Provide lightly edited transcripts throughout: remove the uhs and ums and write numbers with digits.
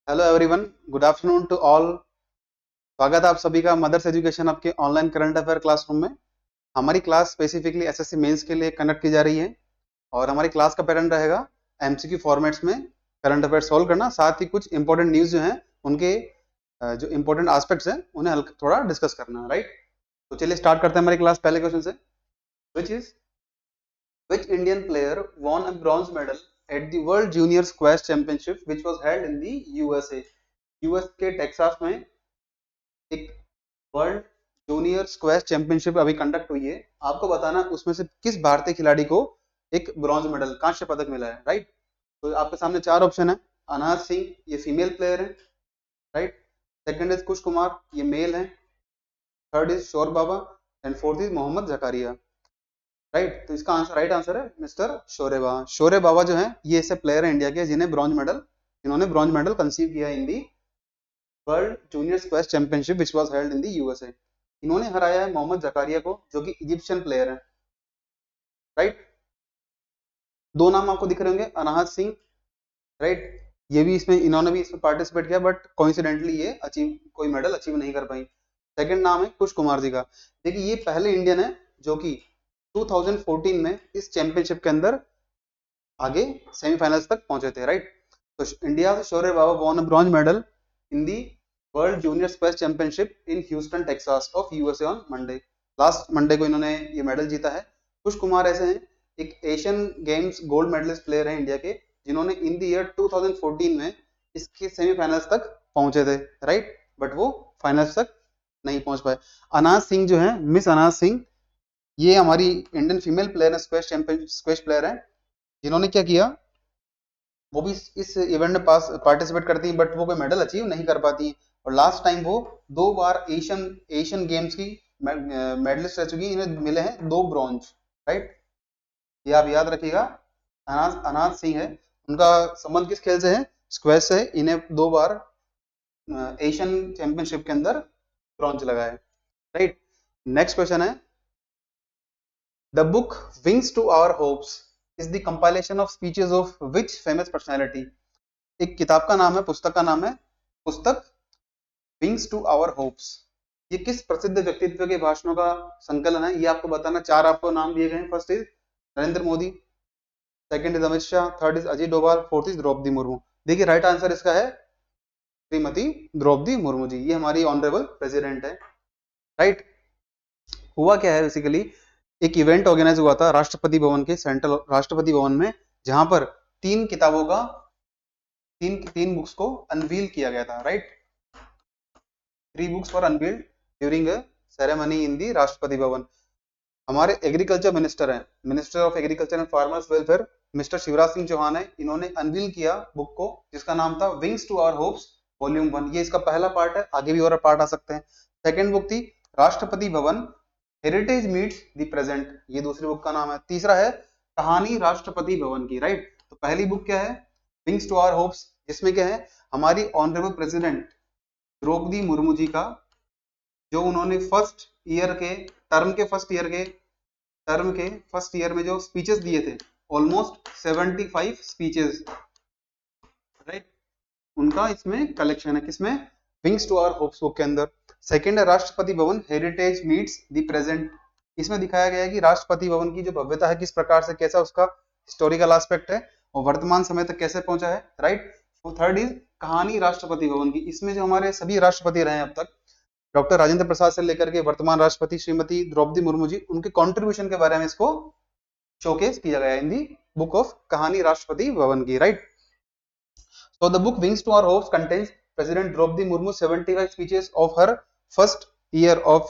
Hello everyone, good afternoon to all. स्वागत है आप सभी का मदर्स एजुकेशन आपके ऑनलाइन करंट अफेयर क्लासरूम में। हमारी क्लास स्पेसिफिकली एसएससी मेंस के लिए कंडक्ट की जा रही है और हमारी क्लास का पैटर्न रहेगा एमसीक्यू फॉर्मेट्स में करंट अफेयर सॉल्व करना, साथ ही कुछ इंपॉर्टेंट न्यूज जो हैं उनके जो इंपॉर्टेंट एस्पेक्ट्स हैं उन्हें हल्का थोड़ा डिस्कस करना है, राइट। तो चलिए स्टार्ट करते हैं हमारी क्लास पहले क्वेश्चन से। Which is Which Indian player won a bronze medal at the World Junior Squash Championship which was held in the USA? US के टेक्सास में एक वर्ल्ड जूनियर स्क्वैश चैंपियनशिप अभी कंडक्ट हुई है। आपको बताना उसमें से किस भारतीय खिलाड़ी को एक ब्रॉन्ज मेडल कांस्य पदक मिला है, राइट। तो आपके सामने चार ऑप्शन है। अनाज सिंह, ये फीमेल प्लेयर है, right. Second is Kush Kumar, ये मेल है। Third is Shore Baba and fourth is Mohammad Zakaria, right. तो इसका आंसर राइट आंसर है मिस्टर शोरे बाबा। शोरे बाबा जो है ये ऐसे प्लेयर है इंडिया के जिन्होंने ब्रॉन्ज मेडल कंसीव किया in the world junior squash championship which was held in the USA. इन्होंने हराया है मोहम्मद जकारिया को जो कि इजिप्शियन प्लेयर है, राइट। दो नाम आपको दिख रहे होंगे, अनाहत सिंह, राइट। ये भी इसमें इन्होंने भी इसमें पार्टिसिपेट किया बट कोइंसिडेंटली ये अचीव कोई मेडल अचीव नहीं कर पाई। सेकंड नाम है कुश कुमार जी का। देखिए ये पहले इंडियन है जो कि 2014 में इस चैंपियनशिप के अंदर आगे सेमीफाइनल्स तक पहुंचे थे, राइट। तो इंडिया से Shaurya Baba won bronze medal in the world junior squash championship in Houston Texas of USA on Monday. Last Monday को इन्होंने ये मेडल जीता है। कुश कुमार ऐसे हैं, एक Asian Games gold medalist player है इंडिया के, जिन्होंने इन दी ईयर 2014 में इसके सेमीफाइनल्स तक पहुंचे थे, राइट। बट वो फाइनल्स तक नहीं पहुंच पाए। अनाज सिंह जो है, मिस अनाज सिंह, ये हमारी इंडियन फीमेल प्लेयर है, स्क्वैश चैंपियन स्क्वैश प्लेयर है, जिन्होंने क्या किया, वो भी इस इवेंट में पास पार्टिसिपेट करती हैं बट वो कोई मेडल अचीव नहीं कर पाती हैं। और लास्ट टाइम वो दो बार एशियन एशियन गेम्स की मेडलिस्ट रह चुकी हैं, इन्हें मिले हैं दो ब्रॉन्ज, राइट। ये आप याद रखिएगा। अनाज अनाज सिंह है, उनका संबंध किस खेल से है, स्क्वैश से। इन्हें दो बार एशियन चैंपियनशिप के अंदर ब्रॉन्ज लगा है, राइट। नेक्स्ट क्वेश्चन है, the book Wings to our Hopes is the compilation of speeches of which famous personality. एक किताब का नाम है, पुस्तक का नाम है, पुस्तक विंग्स टू आवर होप्स। ये किस प्रसिद्ध व्यक्तित्व के भाषणों का संकलन है, ये आपको बताना। चार आपको नाम दिए गए हैं। First is Narendra Modi, second is Amit Shah, third is Ajay Doval, fourth is Droupadi Murmu. देखिए राइट आंसर इसका है श्रीमती द्रौपदी मुर्मू जी, ये हमारी ऑनरेबल प्रेसिडेंट है, राइट। हुआ क्या है बेसिकली, एक इवेंट ऑर्गेनाइज हुआ था राष्ट्रपति भवन के सेंट्रल राष्ट्रपति भवन में, जहां पर तीन किताबों का तीन तीन बुक्स को अनवील किया गया था, right. Three books for unveiled during a ceremony in the Rashtrapati Bhavan. हमारे एग्रीकल्चर मिनिस्टर हैं, minister of agriculture and farmers welfare, mister Shivraj Singh Chouhan है। इन्होंने अनवील किया बुक को, जिसका नाम था wings to our hopes volume 1। ये इसका पहला पार्ट है, आगे भी और पार्ट आ सकते हैं। सेकंड बुक थी राष्ट्रपति Bhavan heritage meets the present, ये दूसरी बुक का नाम है। तीसरा है कहानी राष्ट्रपति भवन की, राइट। तो पहली बुक क्या है, विंग्स टू आवर होप्स, जिसमें क्या है हमारी ऑनरेबल प्रेसिडेंट द्रौपदी मुर्मू जी का, जो उन्होंने टर्म के फर्स्ट ईयर में जो स्पीचेस दिए थे, ऑलमोस्ट 75 स्पीचेस, राइट, उनका इसमें कलेक्शन है। किसमें, Wings to our Hopes book के अंदर। सेकंड है Rashtrapati Bhavan heritage meets the present. इसमें दिखाया गया है कि राष्ट्रपति भवन की जो भव्यता है किस प्रकार से, कैसा उसका हिस्टोरिकल एस्पेक्ट है और वर्तमान समय तक कैसे पहुंचा है, राइट। थर्ड इज कहानी राष्ट्रपति भवन की। इसमें जो हमारे सभी राष्ट्रपति रहे हैं अब तक, डॉक्टर राजेंद्र प्रसाद से लेकर के वर्तमान राष्ट्रपति श्रीमती द्रौपदी मुर्मू जी, उनके कंट्रीब्यूशन के बारे में इसको शोकेस किया गया है इन दी बुक ऑफ कहानी राष्ट्रपति भवन की, right. So the book Wings to Our Hopes contains President Draupadi Murmu's 75 speeches of her first year of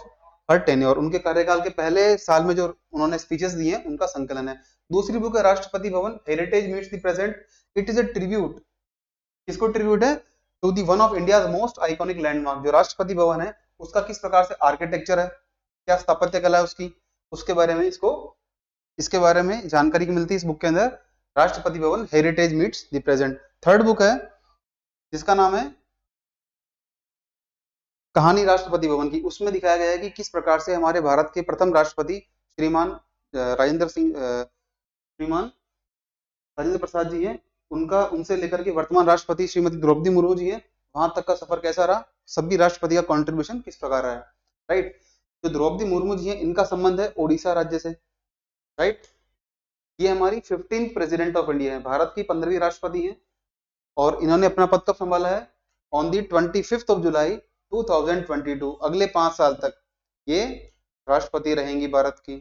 her tenure। उनके कार्यकाल के पहले साल में जो उन्होंने स्पीचेस दिए हैं उनका संकलन है। दूसरी बुक है Rashtrapati Bhavan heritage meets the present. It is a tribute, किसको ट्रिब्यूट है, to the one of India's most iconic landmark. जो राष्ट्रपति भवन है उसका किस प्रकार से आर्किटेक्चर है, क्या स्थापत्य कला है उसकी, उसके बारे में इसके बारे में जानकारी मिलती है इस बुक के अंदर, राष्ट्रपति Bhavan heritage meets the present. Third book है जिसका नाम है कहानी राष्ट्रपति भवन की। उसमें दिखाया गया है कि किस प्रकार से हमारे भारत के प्रथम राष्ट्रपति श्रीमान राजेंद्र प्रसाद जी हैं, उनका उनसे लेकर के वर्तमान राष्ट्रपति श्रीमती द्रौपदी मुर्मू जी हैं, वहां तक का सफर कैसा रहा, सभी राष्ट्रपति का कंट्रीब्यूशन किस प्रकार रहा है, राइट। जो द्रौपदी मुर्मू जी हैं, इनका संबंध है ओडिशा राज्य से, राइट। ये हमारी 15th प्रेसिडेंट ऑफ इंडिया है, भारत की 15वीं राष्ट्रपति हैं, और इन्होंने अपना पद कब संभाला है, on the 25th of July 2022, अगले 5 साल तक ये राष्ट्रपति रहेंगी भारत की,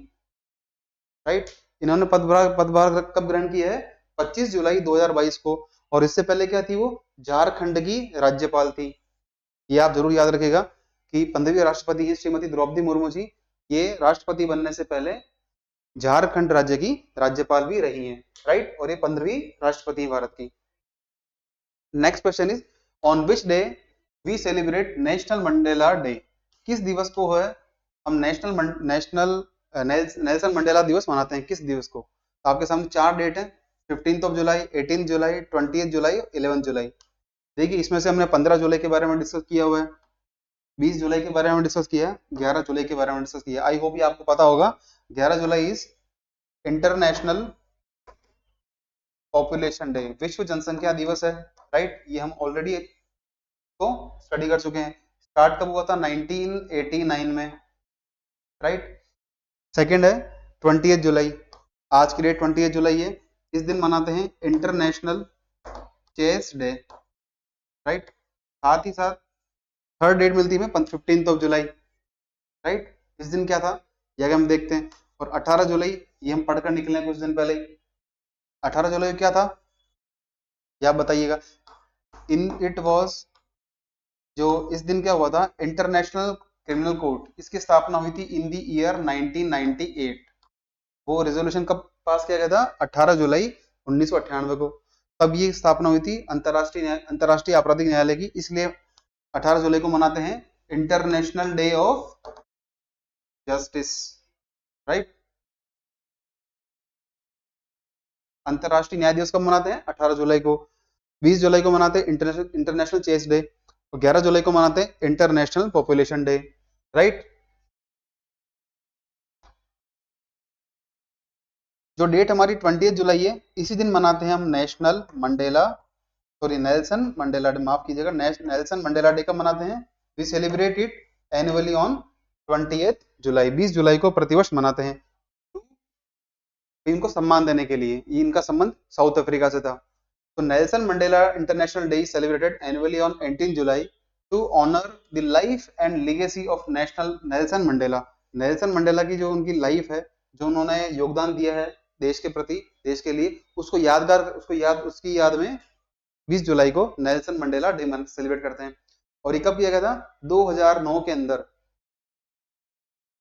राइट। इन्होंने पदभार कब ग्रहण किया है, 25 जुलाई 2022 को, और इससे पहले क्या थी, वो झारखंड की राज्यपाल थी। ये आप जरूर याद रखिएगा कि 15वीं राष्ट्रपति हैं श्रीमती द्रौपदी मुर्मू जी, ये राष्ट्रपति बनने से पहले झारखंड राज्य की राज्यपाल भी रही हैं, राइट, और ये 15वीं राष्ट्रपति हैं भारत की। Next question is, on which day we celebrate National Mandela Day, किस दिवस को है हम नेल्सन मंडेला दिवस मनाते हैं, किस दिवस को। तो आपके सामने 4 डेट है, 15th of July, 18th July, 20th July, 11th जुलाई। देखिए इसमें से हमने 15 जुलाई के बारे में डिस्कस किया हुआ है, 20 जुलाई के बारे में डिस्कस किया, 11 जुलाई के बारे में डिस्कस किया। आई होप ये आपको पता होगा। 11 जुलाई इज इंटरनेशनल पॉपुलेशन डे, विश्व जनसंख्या दिवस है, राइट। ये हम ऑलरेडी तो स्टडी कर चुके हैं। स्टार्ट कब हुआ था, 1989 में, राइट। सेकेंड है 20th जुलाई, आज की डेट 20th जुलाई है, इस दिन मनाते हैं इंटरनेशनल चेस डे, राइट। साथ ही साथ थर्ड डेट मिलती है 15th ऑफ जुलाई, राइट। इस दिन क्या था यह हम देखते हैं। और 18 जुलाई ये हम पढ़कर निकले कुछ दिन पहले। 18 जुलाई क्या था, या आप बताइएगा। इन इट वॉज, जो इस दिन क्या हुआ था, इंटरनेशनल क्रिमिनल कोर्ट, इसकी स्थापना हुई थी इन दी ईयर 1998। वो रेजोल्यूशन कब पास किया गया था, 18 जुलाई 1998 को, तब ये स्थापना हुई थी अंतरराष्ट्रीय आपराधिक न्यायालय की। इसलिए 18 जुलाई को मनाते हैं international day of justice, right. अंतरराष्ट्रीय न्याय दिवस कब मनाते हैं, 18 जुलाई को। 20 जुलाई को मनाते हैं इंटरनेशनल चेस डे, और 11 जुलाई को मनाते हैं इंटरनेशनल पॉपुलेशन डे, राइट। जो डेट हमारी 20th जुलाई है, इसी दिन मनाते हैं हम National Mandela, sorry Nelson Mandela Day, माफ कीजिएगा, नेल्सन मंडेला डे कब मनाते हैं, we celebrate it annually on 20th July, 20 जुलाई को प्रतिवर्ष मनाते हैं, इनको सम्मान देने के लिए। इनका संबंध साउथ अफ्रीका से था। तो Nelson Mandela International Day celebrated annually on 18 July to honour the life and legacy of national Nelson Mandela. Nelson Mandela की जो उनकी लाइफ है, जो उन्होंने योगदान दिया है देश के प्रति, देश के लिए, उसको यादगार, उसकी याद में 20 जुलाई को नेल्सन मंडेला डे सेलिब्रेट करते हैं। और ये कब किया गया था, 2009 के अंदर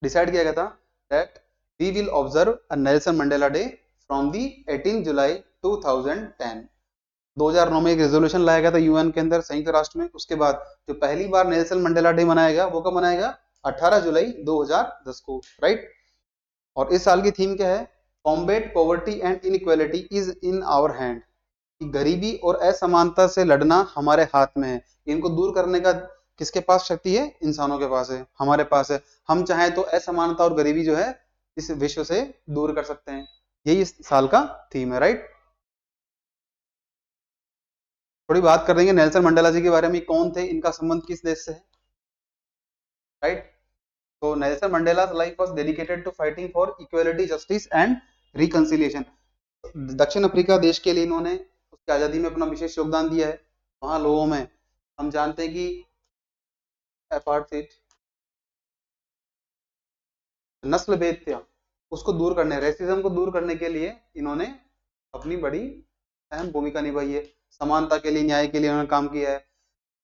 डिसाइड किया गया था that we will observe a Nelson Mandela Day from the 18 July 2010। 2009 में एक रेजोल्यूशन लाया गया था यूएन के अंदर, संयुक्त राष्ट्र में। उसके बाद जो पहली बार नेल्सन मंडेला डे मनाया गया, वो कब मनाया गया, 18 जुलाई 2010 को, राइट। और इस साल की थीम क्या है, combat poverty and inequality is in our hand, गरीबी और असमानता से लड़ना हमारे हाथ में है। इनको दूर करने का किसके पास शक्ति है, इंसानों के पास है, हमारे पास है। हम चाहें तो असमानता और गरीबी जो है इस विश्व से दूर कर सकते हैं। यही इस साल का थीम है, राइट। थोड़ी बात कर देंगे नेल्सन मंडेला जी के बारे में, कौन थे, इनका संबंध किस देश से है, राइट। तो Nelson Mandela's life was dedicated to fighting for equality, justice and reconciliation. दक्षिण अफ्रीका देश के लिए इन्होंने उसकी आजादी में अपना विशेष योगदान दिया है। वहां लोगों में हम जानते हैं कि अपार्टheid, नस्ल भेद था, उसको दूर करने, रेसिज्म को दूर करने के लिए इन्होंने अपनी बड़ी अहम भूमिका निभाई है। समानता के लिए, न्याय के लिए इन्होंने काम किया है।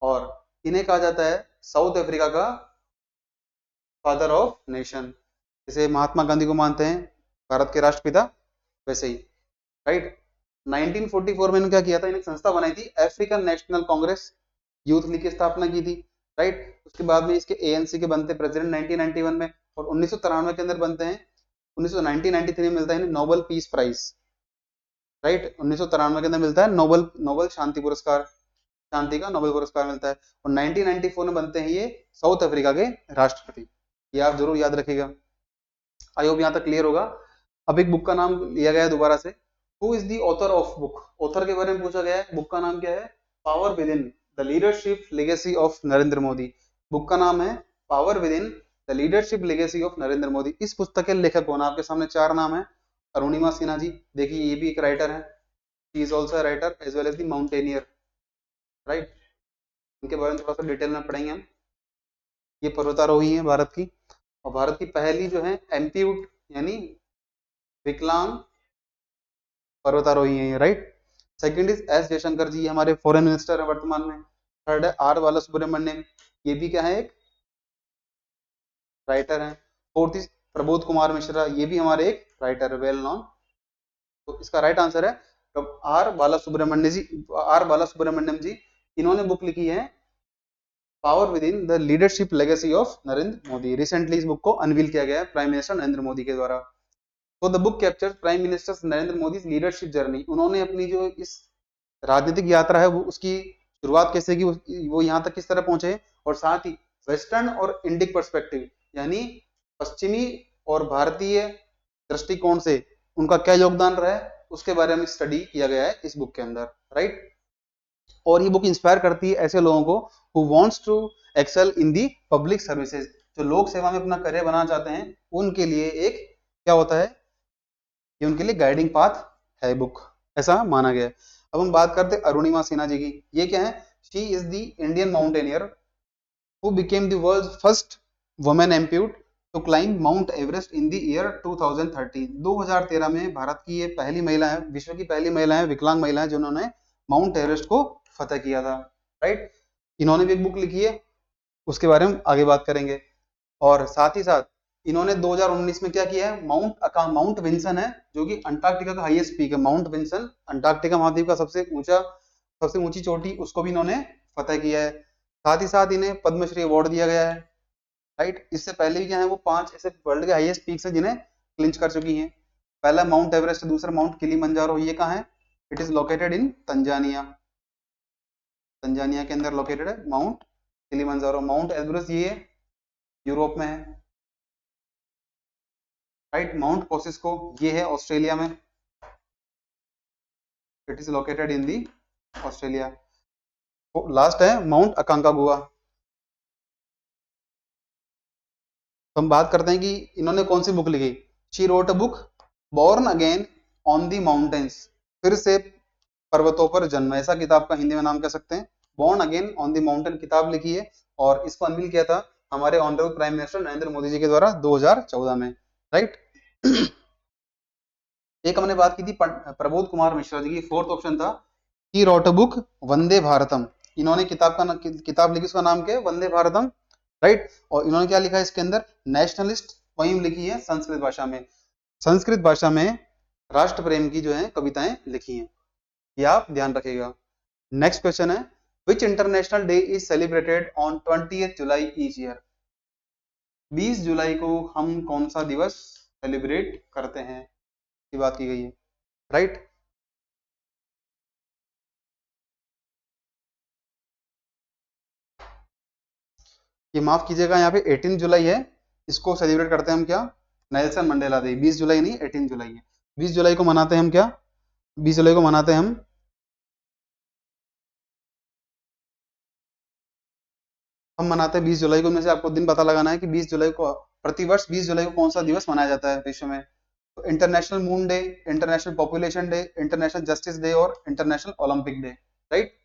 और इन्हें कहा जाता है साउथ अफ्रीका का फादर ऑफ नेशन। जैसे महात्मा गांधी को मानते हैं भारत के राष्ट्रपिता, वैसे ही, राइट। 1944 में इन्होंने क्या किया था, इन्हें संस्था बनाई थी African national Congress, youth league की स्थापना की थी, राइट। उसके बाद में इसके एएनसी के बनते प्रेसिडेंट 1991 में, और 1993 के अंदर बनते हैं, 1993 में मिलता है इन्हें नोबेल पीस प्राइज, राइट। 1993 के अंदर मिलता है नोबेल शांति पुरस्कार, शांति का नोबेल पुरस्कार मिलता है। और 1994 में बनते हैं ये साउथ अफ्रीका के राष्ट्रपति। ये आप जरूर याद रखिएगा। आई होप यहाँ तक क्लियर होगा। अब एक बुक का नाम लिया गया है दोबारा से, who is the author of book, author के बारे में पूछा गया है। बुक का नाम क्या है? Power within the leadership legacy of Narendra Modi. Book का नाम है power within the leadership legacy of Narendra Modi. इस पुस्तक के लेखक कौन? आपके सामने चार नाम है। अरुणिमा सिन्हा जी, देखिए ये भी एक राइटर है, she is also writer as well as the mountaineer, right. इनके बारे में थोड़ा सा डिटेल में पढ़ेंगे हम। ये पर्वतारोही है भारत की, और भारत की पहली जो है एम्प्यूट यानी विकलांग पर्वतारोही है, right. Second is S Jaishankar ji, हमारे फॉरेन मिनिस्टर है वर्तमान में। थर्ड है आर बाला सुब्रमण्यम, ये भी क्या है? एक राइटर है। फोर्थ इज प्रबोध कुमार मिश्रा, ये भी हमारे एक राइटर है, वेल नॉन। तो इसका राइट आंसर है आर बाला सुब्रमण्यम जी। आर बाला सुब्रमण्यम जी, इन्होंने बुक लिखी है power within the leadership legacy of Narendra Modi. Recently इस बुक को अनवील किया गया है प्राइम मिनिस्टर नरेंद्र मोदी के द्वारा। तो the book captures prime minister Narendra Modi leadership journey. उन्होंने अपनी जो इस राजनीतिक यात्रा है वो उसकी शुरुआत कैसे की, वो यहाँ तक किस तरह पहुंचे, और साथ ही वेस्टर्न और इंडिक पर्सपेक्टिव यानी पश्चिमी और भारतीय दृष्टिकोण से उनका क्या योगदान रहा है, उसके बारे में स्टडी किया गया है इस बुक के अंदर, राइट। और ये बुक इंस्पायर करती है ऐसे लोगों को who wants to excel in the public services, जो लोक सेवा में अपना करियर बनाना चाहते हैं, उनके लिए एक क्या होता है, ये उनके लिए गाइडिंग पाथ है बुक, ऐसा माना गया है। अब हम बात करते हैं अरुणिमा सिन्हा जी की। ये क्या है? She is the Indian mountaineer who became the world's first women amputee to climb Mount Everest in the year 2013। 2013 में भारत की ये पहली महिला है, विश्व की पहली महिला है, विकलांग महिला है, जिन्होंने माउंट एवरेस्ट को फतेह किया था, राइट। इन्होंने भी एक बुक लिखी है, उसके बारे में आगे बात करेंगे। और साथ ही साथ इन्होंने 2019 में क्या किया है? माउंट विंसन है जो कि अंटार्कटिका का हाईएस्ट पीक है। माउंट विंसन अंटार्कटिका महाद्वीप का सबसे ऊंची चोटी, उसको भी इन्होंने फतेह किया है। साथ ही साथ इन्हें पद्मश्री अवार्ड दिया गया है, राइट। इससे पहले भी क्या है, वो 5 ऐसे वर्ल्ड के हाईएस्ट पीक्स हैं जिन्हें क्लिंच कर चुकी हैं। पहला माउंट एवरेस्ट, दूसरा माउंट किलिमंजारो। ये कहाँ है? It is located in Tanzania. Tanzania के अंदर लोकेटेड है माउंट किलिमंजारो। माउंट एवरेस्ट ये यूरोप में है, राइट। माउंट कोसिस्को ये है ऑस्ट्रेलिया में, it is located in the Australia. Last है माउंट अकांकागुआ। तो हम बात करते हैं कि इन्होंने कौन सी बुक लिखी। She wrote a book born again on the mountains, फिर से पर्वतों पर जन्म, ऐसा किताब का हिंदी में नाम कह सकते हैं। Born again on the mountain किताब लिखी है, और इसको अनवील किया था हमारे honourable prime minister Narendra Modi ji के द्वारा 2014 में, राइट। एक हमने बात की थी प्रबोध कुमार मिश्रा जी की, फोर्थ ऑप्शन था ही रोट अ बुक वंदे भारतम। इन्होंने किताब लिखी, उसका नाम क्या है? वंदे भारतम, राइट। और इन्होंने क्या लिखा है इसके अंदर? नेशनलिस्ट पोइम लिखी है संस्कृत भाषा में। संस्कृत भाषा में राष्ट्र प्रेम की जो है कविताएं लिखी हैं, ये आप ध्यान रखिएगा। नेक्स्ट क्वेश्चन है विच international day is celebrated on 20th July each year. 20 जुलाई को हम कौन सा दिवस सेलिब्रेट करते हैं, की बात की गई है, राइट। ये माफ कीजिएगा, यहाँ पे 18 जुलाई है, इसको सेलिब्रेट करते हैं हम क्या? Nelson Mandela day. 20 जुलाई नहीं, 18 जुलाई है। 20 जुलाई को मनाते हैं हम क्या? 20 जुलाई को मनाते हैं हम मनाते हैं 20 जुलाई को। में से आपको दिन पता लगाना है कि 20 जुलाई को प्रतिवर्ष 20 जुलाई को कौन सा दिवस मनाया जाता है विश्व में। तो international Moon day, international Population day, international justice day और इंटरनेशनल ओलंपिक डे, राइट।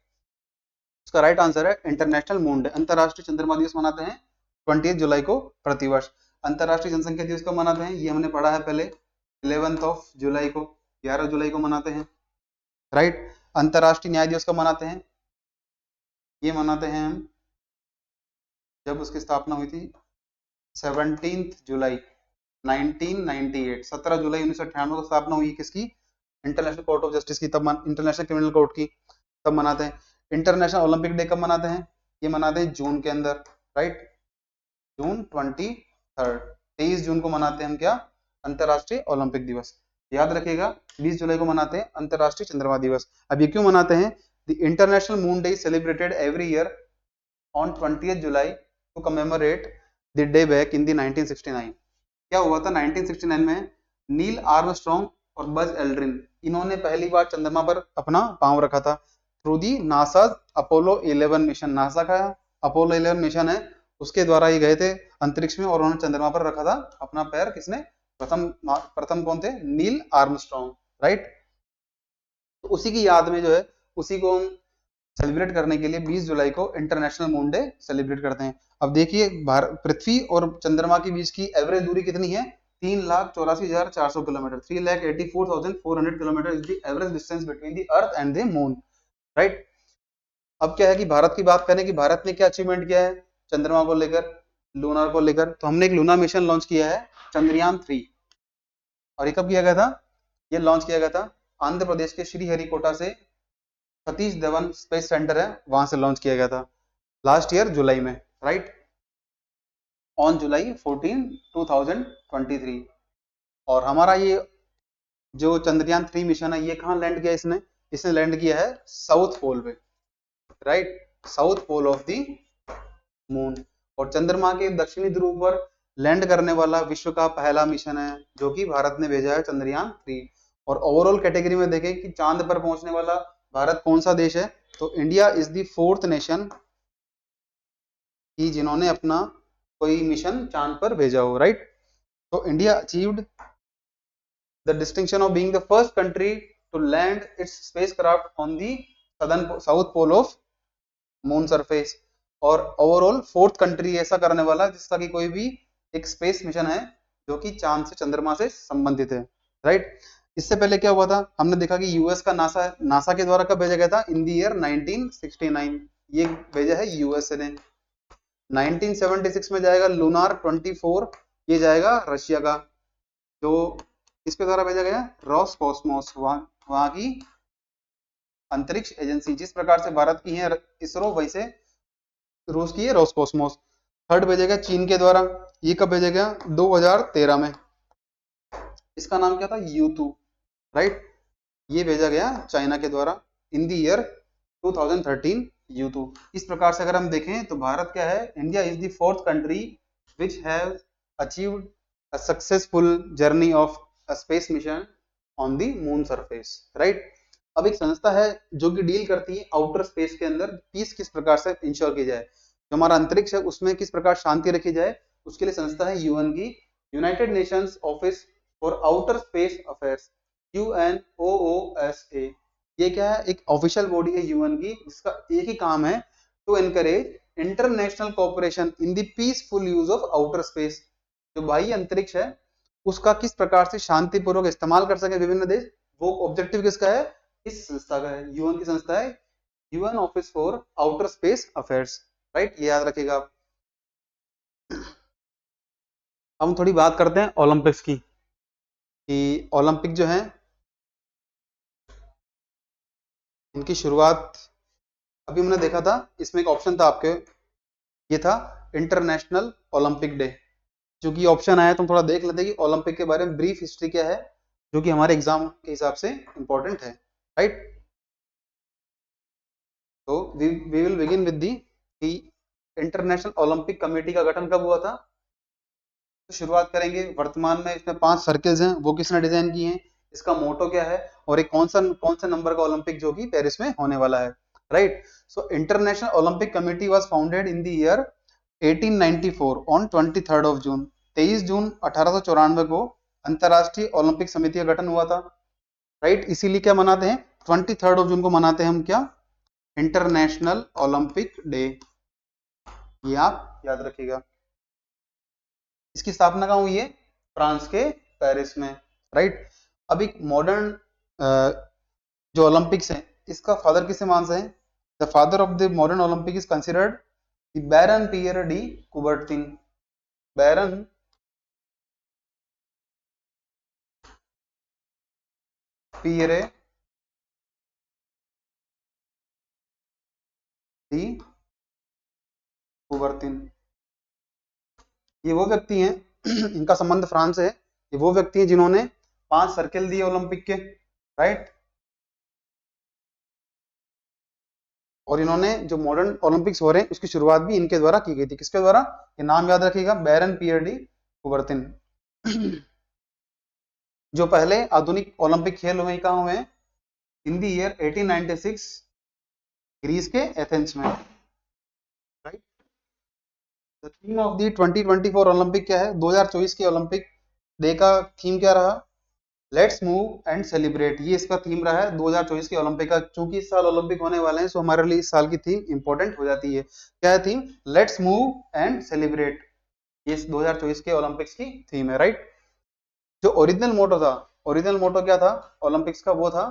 इसका राइट आंसर है इंटरनेशनल मून डे। अंतरराष्ट्रीय चंद्रमा दिवस मनाते हैं 20 जुलाई को प्रतिवर्ष। अंतरराष्ट्रीय जनसंख्या दिवस कब मनाते हैं? ये हमने पढ़ा है पहले, 11 जुलाई को, 11 जुलाई को मनाते हैं, राइट। अंतरराष्ट्रीय न्याय दिवस कब मनाते हैं? ये मनाते हैं हम जब उसकी स्थापना हुई थी 17 जुलाई 1998, 17 जुलाई 1998 को स्थापना हुई किसकी? इंटरनेशनल कोर्ट ऑफ जस्टिस की, तब इंटरनेशनल क्रिमिनल कोर्ट की, तब मनाते हैं। इंटरनेशनल ओलंपिक डे कब मनाते हैं? ये मनाते हैं जून के अंदर, राइट। जून 23 जून को मनाते हैं हम क्या? अंतरराष्ट्रीय ओलंपिक दिवस। याद रखिएगा 20 जुलाई को मनाते हैं अंतरराष्ट्रीय चंद्रमा दिवस। अब ये क्यों मनाते हैं? The International Moon Day celebrated every year on 20th July to commemorate the day back in the 1969। क्या हुआ था 1969 में? नील आर्मस्ट्रॉन्ग और बज एल्ड्रिन, इन्होंने पहली बार चंद्रमा पर अपना पांव रखा था through the NASA Apollo 11 mission. NASA का अपोलो 11 मिशन है, उसके द्वारा ये गए थे अंतरिक्ष में और उन्होंने चंद्रमा पर रखा था अपना पैर। किसने? प्रथम प्रथम कौन थे? Neil Armstrong, right. तो उसी की याद में जो है, उसी को हम सेलिब्रेट करने के लिए 20 जुलाई को इंटरनेशनल मून डे सेलिब्रेट करते हैं। अब देखिए पृथ्वी और चंद्रमा के बीच की एवरेज दूरी कितनी है? 3,84,400 kilometre, 3,84,400 kilometre is the average distance between the earth and the moon, right. अब क्या है कि भारत की बात करें कि भारत ने क्या अचीवमेंट किया है चंद्रमा को लेकर, लूनर को लेकर, तो हमने एक लूना मिशन लॉन्च किया है, चंद्रयान 3। और ये कब किया गया था? ये लॉन्च किया गया था आंध्र प्रदेश के श्रीहरिकोटा से, सतीश धवन स्पेस सेंटर है, वहां से लॉन्च किया गया था लास्ट ईयर जुलाई में, राइट, ऑन जुलाई 14, 2023। और हमारा ये जो चंद्रयान 3 मिशन है, ये कहाँ लैंड किया इसने? इसने लैंड किया है साउथ पोल पे, right, south pole of the moon. और चंद्रमा के दक्षिणी ध्रुव पर लैंड करने वाला विश्व का पहला मिशन है जो कि भारत ने भेजा है, चंद्रयान 3। और ओवरऑल कैटेगरी में देखें कि चांद पर पहुंचने वाला भारत कौन सा देश है, तो India is the 4th nation कि जिन्होंने अपना कोई मिशन चांद पर भेजा हो, राइट। तो India achieved the distinction of being the first country to land its spacecraft on the south pole of moon surface. और ओवरऑल 4th कंट्री ऐसा करने वाला जिसका कि कोई भी एक स्पेस मिशन है जो कि चांद से चंद्रमा से संबंधित है, राइट। इससे पहले क्या हुआ था? हमने देखा कि यूएस का नासा के द्वारा कब भेजा गया था? इन द ईयर 1969, ये भेजा है यूएसए ने। 1976 में जाएगा लूनार 24, ये जाएगा रशिया का, जो इसके द्वारा भेजा गया रॉसकॉस्मोस, वहां की अंतरिक्ष एजेंसी। जिस प्रकार से भारत की है इसरो, वैसे रूस की है रॉसकॉस्मोस। थर्ड भेजा गया चीन के द्वारा, ये कब भेजा गया? 2013 में। इसका नाम क्या था? U2, right. ये भेजा गया चाइना के द्वारा इन द ईयर 2013, U2। इस प्रकार से अगर हम देखें तो भारत क्या है? India is the 4th country which has achieved a successful journey of a space mission on the moon surface, right. अब एक संस्था है जो कि डील करती है आउटर स्पेस के अंदर पीस किस प्रकार से इंश्योर की जाए, जो हमारा अंतरिक्ष है उसमें किस प्रकार शांति रखी जाए, उसके लिए संस्था है यूएन की, United Nations office for outer space affairs, UNOOSA। ये क्या है? एक ऑफिशियल बॉडी है यूएन की, जिसका एक ही काम है to encourage international cooperation in the peaceful use of outer space. जो बाह्य अंतरिक्ष है उसका किस प्रकार से शांतिपूर्वक इस्तेमाल कर सके विभिन्न देश, वो ऑब्जेक्टिव किसका है? इस संस्था का है, यूएन की संस्था है, UN office for outer space affairs, right. ये याद रखिएगा आप। हम थोड़ी बात करते हैं ओलंपिक्स की, कि ओलंपिक जो है इनकी शुरुआत अभी हमने देखा था, इसमें एक ऑप्शन था आपके, ये था इंटरनेशनल ओलंपिक डे। जो कि ऑप्शन आया तो हम थोड़ा देख लेते हैं कि ओलंपिक के बारे में ब्रीफ हिस्ट्री क्या है, जो कि हमारे एग्जाम के हिसाब से इंपॉर्टेंट है, राइट। तो we will begin with the International Olympic Committee का गठन कब हुआ था? तो शुरुआत करेंगे, वर्तमान में इसमें 5 सर्कल्स हैं, वो किसने डिजाइन किए हैं, इसका मोटो क्या है, और एक कौन सा नंबर का ओलंपिक जो कि पेरिस में होने वाला है, right. So international Olympic committee was founded in the year 1894 on 23rd of June. 23 जून 1894 को अंतरराष्ट्रीय ओलंपिक समिति का गठन हुआ था, राइट। इसीलिए क्या मनाते हैं? 23rd ऑफ जून को मनाते हैं हम क्या? International Olympic day. ये आप याद रखिएगा। इसकी स्थापना कहाँ हुई है? फ्रांस के पेरिस में, राइट। अब एक मॉडर्न जो ओलंपिक्स है, इसका फादर किसे मानते हैं? The father of the modern Olympic is considered the Baron Pierre de Coubertin. Baron Pierre de Coubertin, ये वो व्यक्ति हैं इनका संबंध फ्रांस है, ये वो व्यक्ति हैं जिन्होंने 5 सर्किल दिए ओलंपिक के, राइट। और इन्होंने जो मॉडर्न ओलंपिक्स हो रहे हैं उसकी शुरुआत भी इनके द्वारा की गई थी। किसके द्वारा? ये नाम याद रखिएगा, बैरन पियर डी कुबर्तिन। जो पहले आधुनिक ओलंपिक खेल हुए कहाँ हुए हैं? इन द ईयर 1896 ग्रीस के एथेंस में, right. The theme of the 2024 Olympic क्या है? 2024 के ओलंपिक डे का थीम क्या रहा? Let's move and celebrate. ये इसका थीम रहा है 2024 के ओलंपिक का। चूंकि इस साल ओलंपिक होने वाले हैं, सो हमारे लिए इस साल की थीम इंपॉर्टेंट हो जाती है। क्या है theme? Let's move and celebrate. ये इस 2024 के ओलंपिक्स की थीम है, राइट। जो ओरिजिनल मोटो था, ओरिजिनल मोटो क्या था ओलंपिक्स का? वो था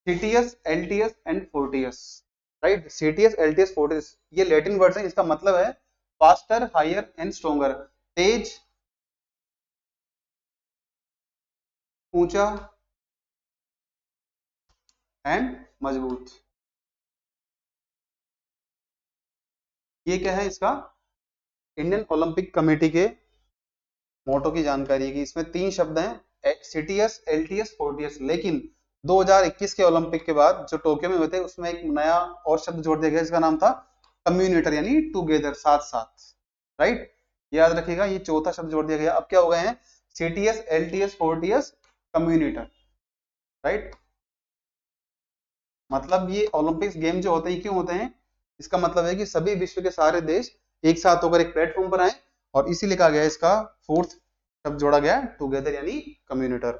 CTS, LTS and Fortius, right. CTS, एलटीएस, फोर्टियस ये लैटिन वर्ड्स हैं। इसका मतलब है फास्टर, हायर एंड स्ट्रोंगर। तेज, ऊंचा एंड मजबूत। ये क्या है इसका? इंडियन ओलंपिक कमेटी के मोटो की जानकारी है कि इसमें तीन शब्द हैं, सीटीएस, एलटीएस, फोर्टियस। लेकिन 2021 के ओलंपिक के बाद जो टोक्यो में हुए थे, उसमें एक नया और शब्द जोड़ दिया गया, इसका नाम था कम्युनिटर, यानी टुगेदर, साथ साथ, राइट। याद रखिएगा, ये चौथा शब्द जोड़ दिया गया। अब क्या हो गए हैं? सीटीएस, एलटीएस, फोर्टियस, कम्युनिटर, राइट। मतलब ये ओलंपिक्स गेम जो होते हैं क्यों होते हैं? इसका मतलब है कि सभी विश्व के सारे देश एक साथ होकर एक प्लेटफॉर्म पर आए, और इसीलिए कहा गया इसका फोर्थ शब्द जोड़ा गया टुगेदर, यानी कम्युनिटर,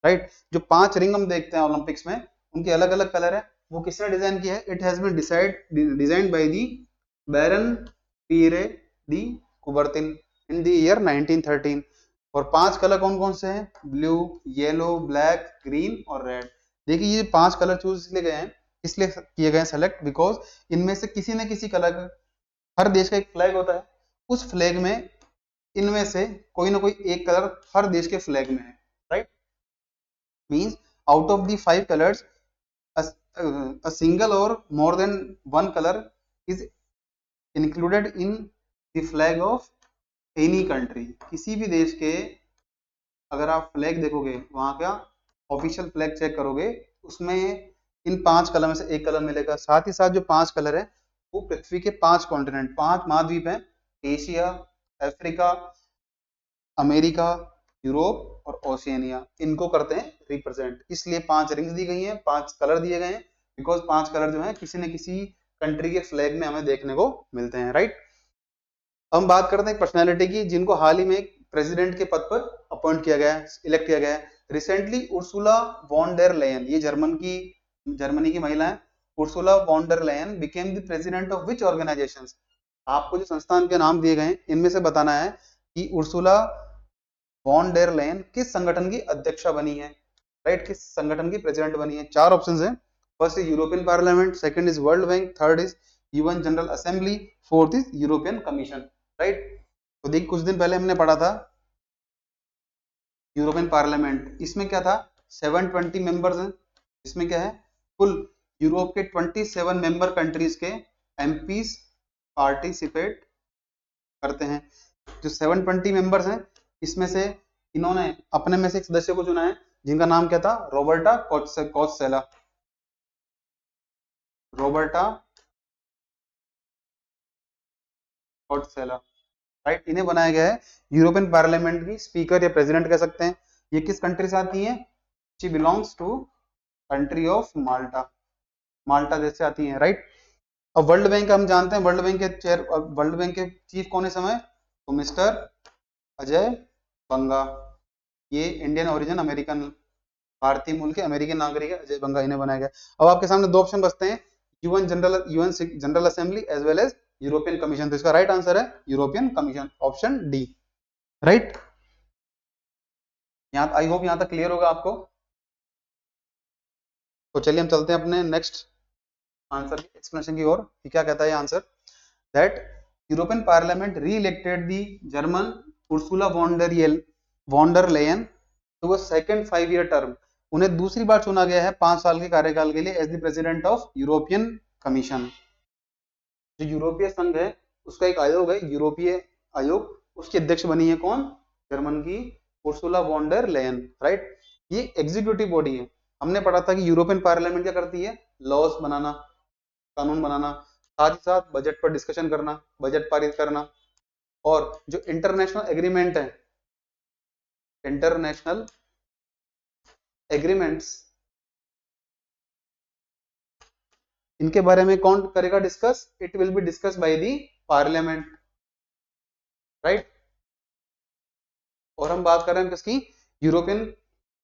राइट। जो 5 रिंग हम देखते हैं ओलंपिक्स में, उनके अलग अलग कलर है। वो किसने डिजाइन किया है? It has been designed by the Baron Pierre de Coubertin in the year 1913। और 5 कलर कौन कौन से हैं? ब्लू, येलो, ब्लैक, ग्रीन और रेड। देखिए ये 5 कलर चूज इसलिए गए हैं, इसलिए किए गए सेलेक्ट, बिकॉज इनमें से किसी न किसी कलर का, हर देश का एक फ्लैग होता है, उस फ्लैग में इनमें से कोई ना कोई एक कलर हर देश के फ्लैग में है, right. Means out of the 5 colours a single or more than one color is included in the flag of any country। किसी भी देश के अगर आप फ्लैग देखोगे, वहां का ऑफिशियल फ्लैग चेक करोगे, उसमें इन 5 कलर में से एक कलर मिलेगा। साथ ही साथ जो 5 कलर है, वो पृथ्वी के 5 कॉन्टिनेंट, 5 महाद्वीप हैं, एशिया, अफ्रीका, अमेरिका, यूरोप और ओशियनिया, इनको करते हैं रिप्रेजेंट। इसलिए 5 रिंग्स दी गई हैं, 5 कलर दिए गए हैं, बिकॉज 5 कलर जो है किसी न किसी कंट्री के फ्लैग में हमें देखने को मिलते हैं, राइट। हम बात करते हैं पर्सनैलिटी की, जिनको हाल ही में प्रेसिडेंट के पद पर अपॉइंट किया गया है, इलेक्ट किया गया है। Recently Ursula von der Leyen, ये जर्मनी की महिला है, Ursula von der Leyen became the president of which organisations. आपको जो संस्थान के नाम दिए गए हैं, इनमें से बताना है कि उर्सुला वॉन डेर लेयन किस संगठन की अध्यक्षा बनी है, राइट, किस संगठन की प्रेसिडेंट बनी है। 4 ऑप्शंस हैं। First is European parliament, second is world bank, third is UN General assembly, fourth is European commission, right. तो देखिए कुछ दिन पहले हमने पढ़ा था यूरोपियन पार्लियामेंट, इसमें क्या था? 720 मेंबर्स हैं। इसमें क्या है? कुल यूरोप के 27 मेंबर कंट्रीज के एमपीज पार्टिसिपेट करते हैं। जो 720 मेंबर्स हैं, इसमें से इन्होंने अपने में से एक सदस्य को चुना है, जिनका नाम क्या था? Roberta Metsola, Roberta Metsola, right. इन्हें बनाया गया है यूरोपियन पार्लियामेंट की स्पीकर या प्रेसिडेंट कह सकते हैं। ये किस कंट्री से आती है? She belongs to country of Malta, Malta देश से आती है, राइट। अब वर्ल्ड बैंक हम जानते हैं, वर्ल्ड बैंक के चीफ कौन है समय? तो मिस्टर अजय बंगा। ये इंडियन ओरिजिन, अमेरिकन, भारतीय मूल के अमेरिकन नागरिक है, अजय बंगा, इन्हें बनाया गया। अब आपके सामने 2 ऑप्शन बचते हैं, UN General Assembly as well as European Commission. तो इसका राइट आंसर है European Commission, option D, right. यहाँ आई होप यहाँ तक क्लियर होगा आपको। तो चलिए हम चलते हैं अपने नेक्स्ट आंसर की एक्सप्लेनेशन की ओर, कि क्या कहता है answer. That European Parliament re-elected the German Ursula von der Leyen to a second 5 year term. उन्हें दूसरी बार चुना गया है 5 साल के कार्यकाल के लिए as the president of European Commission. जो यूरोपीय संघ है, उसका एक आयोग है यूरोपीय आयोग, उसकी अध्यक्ष बनी है कौन? जर्मन की उर्सुला वॉन्डर लेयन, राइट। ये एग्जीक्यूटिव बॉडी है। हमने पढ़ा था कि यूरोपियन पार्लियामेंट क्या करती है? लॉज बनाना, कानून बनाना, साथ ही साथ बजट पर डिस्कशन करना, बजट पारित करना, और जो इंटरनेशनल एग्रीमेंट है, इंटरनेशनल एग्रीमेंट्स, इनके बारे में कौन करेगा discuss? It will be discuss by the parliament, right. और हम बात कर रहे हैं किसकी? यूरोपियन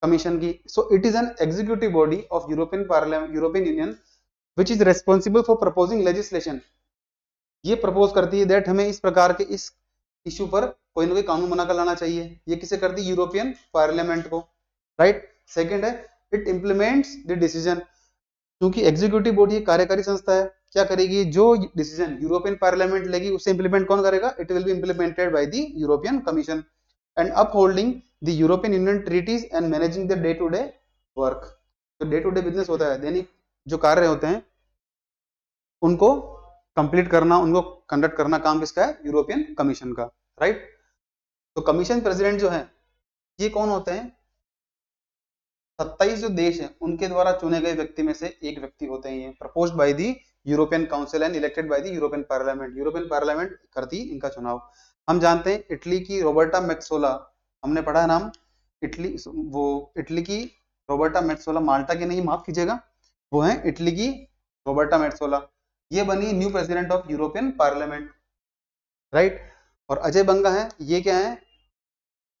कमीशन की। So it is an executive body of European parliament, European union, which is responsible for proposing legislation. ये प्रपोज करती है दैट हमें इस प्रकार के इस इश्यू पर कोई ना कोई कानून बनाकर लाना चाहिए। ये किसे करती है? यूरोपियन पार्लियामेंट को, राइट। सेकंड है इट इंप्लीमेंट्स द डिसीजन, क्योंकि एग्जीक्यूटिव बॉडी कार्यकारी संस्था है, क्या करेगी? जो डिसीजन यूरोपियन पार्लियामेंट लेगी उसे इंप्लीमेंट कौन करेगा? It will be implemented by the European Commission and upholding the European Union treaties and managing the day to day work. जो डे टू डे बिजनेस होता है, दैनिक जो कार्य होते हैं उनको कंप्लीट करना, उनको कंडक्ट करना काम किसका है? यूरोपियन कमीशन का, राइट। तो कमीशन प्रेसिडेंट जो है ये कौन होते हैं? 27 जो देश हैं उनके द्वारा चुने गए व्यक्ति में से एक व्यक्ति होते हैं। ये proposed by the European council and elected by the European parliament. European parliament करती इनका चुनाव। हम जानते हैं इटली की रोबर्टा मेट्सोला, हमने पढ़ा है नाम। इटली की रोबर्टा मेट्सोला, माल्टा की नहीं, माफ कीजिएगा, वो है इटली की रोबर्टा मेट्सोला। ये बनी new president of European parliament, right. और अजय बंगा है, ये क्या है?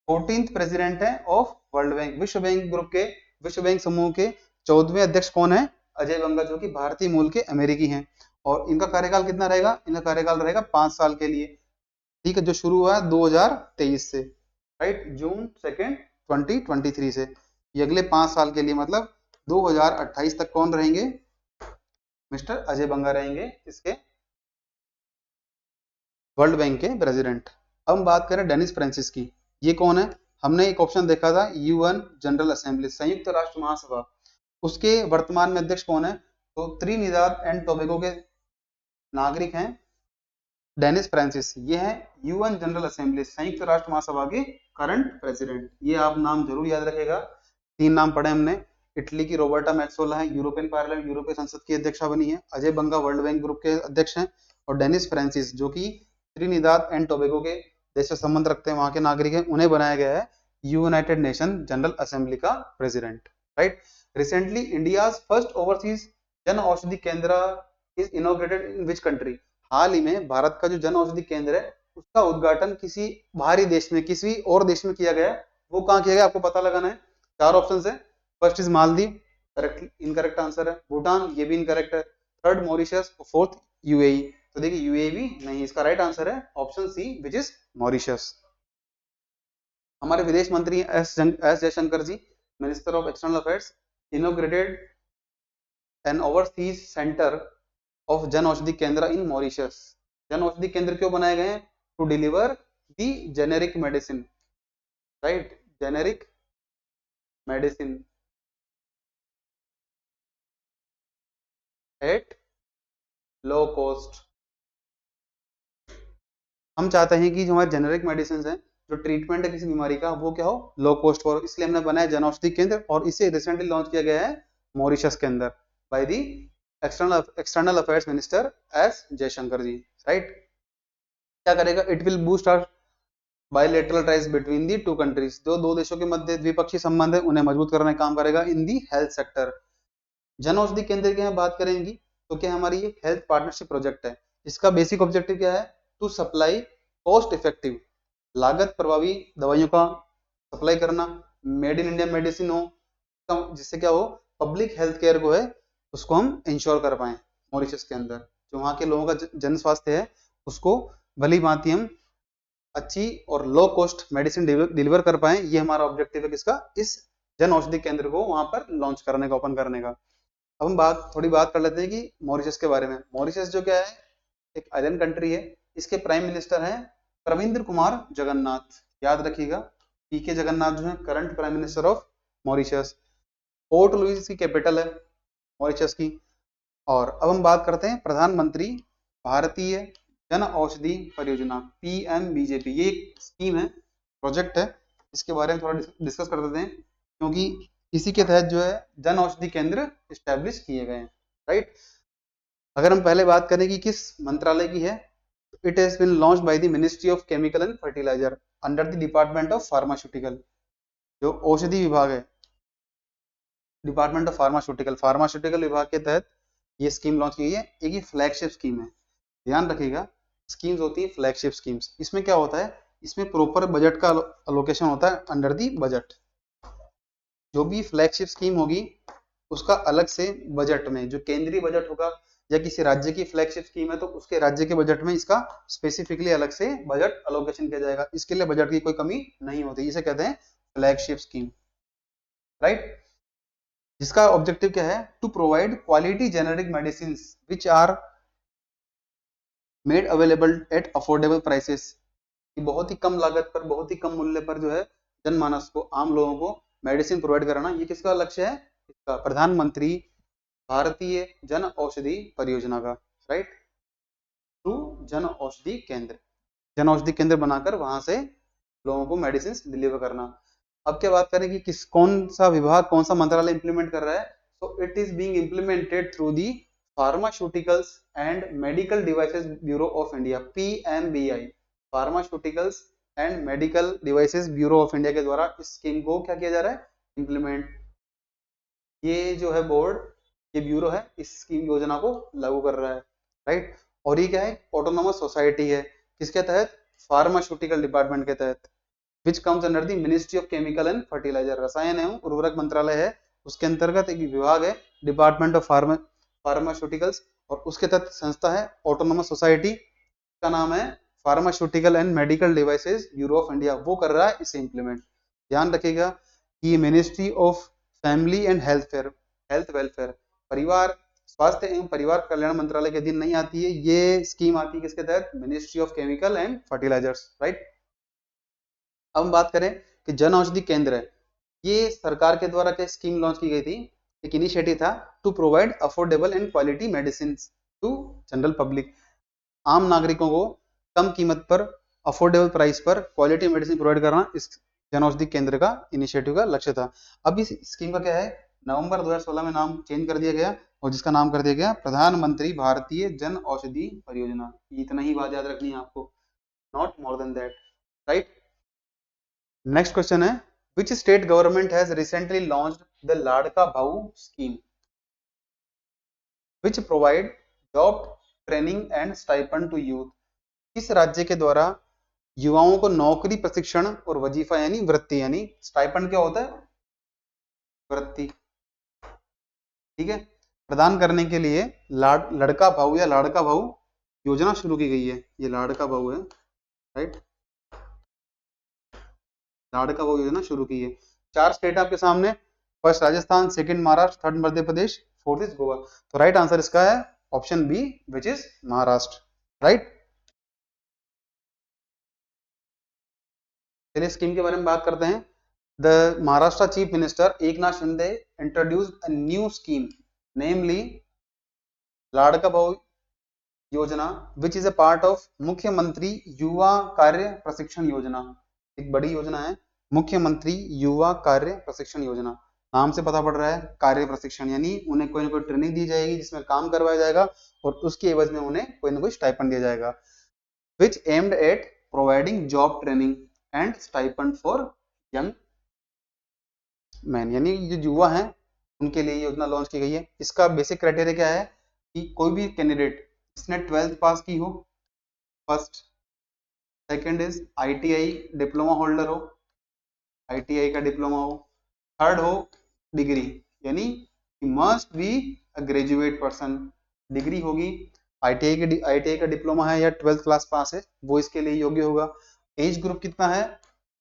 14th प्रेसिडेंट है ऑफ वर्ल्ड बैंक, विश्व बैंक ग्रुप के, विश्व बैंक समूह के 14वें अध्यक्ष कौन है? अजय बंगा, जो कि भारतीय मूल के अमेरिकी हैं। और इनका कार्यकाल कितना रहेगा? इनका कार्यकाल रहेगा 5 साल के लिए, ठीक है, जो शुरू हुआ 2023 से, राइट, जून 2 2023 से। ये अगले 5 साल के लिए, मतलब 2028 तक कौन रहेंगे? मिस्टर अजय बंगा रहेंगे इसके वर्ल्ड बैंक के प्रेसिडेंट। अब हम बात करें डेनिस फ्रांसिस की, ये कौन है? हमने एक ऑप्शन देखा था यूएन जनरल असेंबली, संयुक्त राष्ट्र महासभा, उसके वर्तमान में अध्यक्ष कौन है? तो त्रिनिदाद एंड टोबैगो के नागरिक हैं डेनिस फ्रांसिस। ये है यूएन जनरल असेंबली, संयुक्त राष्ट्र महासभा के करंट प्रेसिडेंट। ये आप नाम जरूर याद रखेगा। 3 नाम पढ़े हमने। इटली की रोबर्टा मेट्सोला है, यूरोपियन पार्लियामेंट, यूरोपीय संसद की अध्यक्षा बनी है। अजय बंगा वर्ल्ड बैंक ग्रुप के अध्यक्ष हैं। और डेनिस फ्रांसिस जो कि त्रिनिदाद एंड टोबैगो के देश से संबंध रखते हैं, वहां के नागरिक हैं, उन्हें बनाया गया है यूनाइटेड नेशन जनरल असेंबली का president, right. Recently India first overseas Jan Aushadhi Kendra is inaugurated in which country? हाल ही में भारत का जो जन औषधि केंद्र है उसका उद्घाटन किसी बाहरी देश में, किसी और देश में किया गया है। वो कहाँ किया गया आपको पता लगाना है। 4 ऑप्शन है। First is Maldives, correct, incorrect answer है। भूटान, ये भी इनकरेक्ट है। Third Mauritius, fourth UAE. तो देखिए यूएई भी नहीं, इसका राइट आंसर है option C which is Mauritius. हमारे विदेश मंत्री S Jaishankar ji, minister of external affairs, inaugurated an overseas centre of Jan Aushadhi केंद्र इन मॉरिशस। जन औषधि केंद्र क्यों बनाए गए हैं? To deliver the generic medicine, right, generic medicine at low cost. हम चाहते हैं कि जो हमारे जेनेरिक मेडिसिन हैं, जो ट्रीटमेंट है किसी बीमारी का, वो क्या हो? Low cost per. इसलिए हमने बनाया जन औषधि केंद्र, और इसे रिसेंटली लॉन्च किया गया है मॉरिशस के अंदर by the external affairs minister S Jaishankar ji, right. क्या करेगा? It will boost our bilateral ties between the 2 countries. जो 2 देशों के मध्य द्विपक्षीय संबंध है उन्हें मजबूत करने का काम करेगा इन दी हेल्थ सेक्टर। जन औषधि केंद्र की हम बात करेंगी तो क्या हमारी ये हेल्थ पार्टनरशिप प्रोजेक्ट है। इसका बेसिक ऑब्जेक्टिव क्या है? टू सप्लाई कॉस्ट इफेक्टिव, लागत प्रभावी दवाइयों का सप्लाई करना, मेड इन इंडिया मेडिसिन हो, जिससे क्या हो? पब्लिक हेल्थ केयर को है उसको हम इंश्योर कर पाए मॉरिशस के अंदर। जो वहाँ के लोगों का जन स्वास्थ्य है उसको भली भांति हम अच्छी और लो कॉस्ट मेडिसिन डिलीवर कर पाए। ये हमारा ऑब्जेक्टिव है किसका? इस जन औषधि केंद्र को वहां पर लॉन्च करने का, ओपन करने का। अब हम थोड़ी बात कर लेते हैं कि मॉरिशस के बारे में। मॉरिशस जो क्या है, एक आइलैंड कंट्री है। इसके प्राइम मिनिस्टर हैं प्रविंद्र कुमार जगन्नाथ, याद रखिएगा। पीके जगन्नाथ जो है current prime minister of Mauritius. Port Louis की कैपिटल है मॉरिशस की। और अब हम बात करते हैं प्रधानमंत्री भारतीय जन औषधि परियोजना, पीएमबीजेपी। ये एक स्कीम है, प्रोजेक्ट है, इसके बारे में थोड़ा डिस्कस कर देते हैं, क्योंकि इसी के तहत जो है जन औषधि केंद्र स्टैब्लिश किए गए हैं, राइट। अगर हम पहले बात करें कि किस मंत्रालय की है, it has been launched by the ministry of chemical and fertiliser under the department of pharmaceutical. जो औषधि विभाग है डिपार्टमेंट ऑफ फार्मास्यूटिकल विभाग के तहत ये स्कीम लॉन्च की गई है। एक ये फ्लैगशिप स्कीम है, ध्यान रखिएगा। स्कीम्स होती है फ्लैगशिप स्कीम्स। इसमें क्या होता है, इसमें प्रॉपर बजट का अलोकेशन होता है अंडर दी बजट। जो भी फ्लैगशिप स्कीम होगी उसका अलग से बजट में, जो केंद्रीय बजट होगा या किसी राज्य की फ्लैगशिप स्कीम है तो उसके राज्य के बजट में इसका स्पेसिफिकली अलग से बजट अलोकेशन किया जाएगा। इसके लिए बजट की कोई कमी नहीं होती, इसे कहते हैं फ्लैगशिप स्कीम, राइट। जिसका ऑब्जेक्टिव क्या है, to provide quality generic medicine which are made available at affordable prices. बहुत ही कम लागत पर, बहुत ही कम मूल्य पर जो है जनमानस को, आम लोगों को मेडिसिन प्रोवाइड कराना, ये किसका लक्ष्य है, इसका प्रधानमंत्री भारतीय जन औषधि परियोजना का, राइट। थ्रू जन औषधि केंद्र बनाकर वहां से लोगों को मेडिसिन डिलीवर करना। अब क्या बात करें कि कौन सा विभाग, कौन सा मंत्रालय इंप्लीमेंट कर रहा है, so it is being implemented through the pharmaceuticals and medical devices bureau of India, PMBI, pharmaceuticals and medical devices bureau of India के द्वारा इस स्कीम को क्या किया जा रहा है, इंप्लीमेंट। ये जो है बोर्ड, ये ब्यूरो है, इस स्कीम योजना को लागू कर रहा है, राइट। और ये क्या है, ऑटोनोमस सोसाइटी है, किसके तहत, फार्मास्यूटिकल डिपार्टमेंट के तहत, which comes under the ministry of chemical and fertiliser, रसायन एवं उर्वरक मंत्रालय है, उसके अंतर्गत एक विभाग है डिपार्टमेंट ऑफ फार्मास्यूटिकल्स, और उसके तहत संस्था है ऑटोनोमस सोसाइटी, का नाम है pharmaceutical and medical devices bureau of India, वो कर रहा है इसे इंप्लीमेंट। ध्यान रखिएगा कि ministry of family and health welfare, परिवार स्वास्थ्य एवं परिवार कल्याण मंत्रालय के अधीन नहीं आती है, ये स्कीम आती है किसके तहत, ministry of chemical and fertilisers, right. अब हम बात करें कि जन औषधि केंद्र है, ये सरकार के द्वारा क्या स्कीम लॉन्च की गई थी, एक इनिशिएटिव था to provide affordable and quality medicine to general public, आम नागरिकों को कम कीमत पर, अफोर्डेबल प्राइस पर क्वालिटी मेडिसिन प्रोवाइड करना इस जन औषधि केंद्र का इनिशिएटिव का लक्ष्य था। अब इस स्कीम का क्या है, नवंबर 2016 में नाम चेंज कर दिया गया और जिसका नाम कर दिया गया प्रधानमंत्री भारतीय जन औषधि परियोजना। इतना ही बात याद रखनी है आपको, not more than that, right. Next question है, which state government has recently launched the Ladka Bhau scheme which provide job training and stipend to youth. किस राज्य के द्वारा युवाओं को नौकरी प्रशिक्षण और वजीफा यानी वृत्ति, यानी स्टाइपेंड क्या होता है, वृत्ति, ठीक है, प्रदान करने के लिए लड़का भाऊ या लाड़का भाऊ योजना शुरू की गई है। ये लाड़का भाऊ है, राइट, लाड़का भाऊ योजना शुरू की है। 4 स्टेट आपके सामने, first Rajasthan, second Maharashtra, third Madhya Pradesh, fourth is Goa. तो राइट आंसर इसका है option B which is Maharashtra, right. चलिए स्कीम के बारे में बात करते हैं। The Maharashtra chief minister Eknath Shinde introduced a new scheme namely Ladka Bhau Yojana which is a part of Mukhyamantri Yuva कार्य प्रशिक्षण योजना। एक बड़ी योजना है मुख्यमंत्री युवा कार्य प्रशिक्षण योजना, नाम से पता पड़ रहा है कार्य प्रशिक्षण, यानी उन्हें कोई ना कोई ट्रेनिंग दी जाएगी जिसमें काम करवाया जाएगा और उसके एवज में उन्हें कोई ना कोई स्टाइपेंड दिया जाएगा। Which aimed at providing job training and stipend for young man, यानी जो युवा हैं उनके लिए योजना लॉन्च की गई है। इसका बेसिक क्राइटेरिया क्या है कि कोई भी कैंडिडेट जिसने 12th पास की हो, first, second is ITI diploma holder हो, ITI का डिप्लोमा हो, थर्ड हो डिग्री, यानी must be a graduate person, degree होगी, ITI का डिप्लोमा है या 12th क्लास पास है वो इसके लिए योग्य होगा। एज ग्रुप कितना है,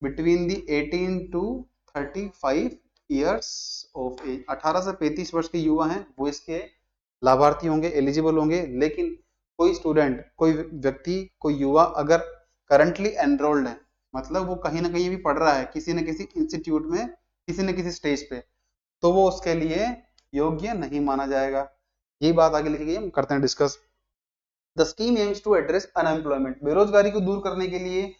between the 18 to 35 years of age, 18 से 35 वर्ष के युवा हैं वो इसके लाभार्थी होंगे, एलिजिबल होंगे। लेकिन कोई स्टूडेंट, कोई व्यक्ति, कोई युवा अगर करंटली एनरोल्ड है, मतलब वो कहीं ना कहीं भी पढ़ रहा है किसी न किसी इंस्टीट्यूट में, किसी न किसी स्टेज पे, तो वो उसके लिए योग्य नहीं माना जाएगा। यही बात आगे लिखी गई, हम करते हैं discuss. The scheme aims to address unemployment, बेरोजगारी को दूर करने के लिए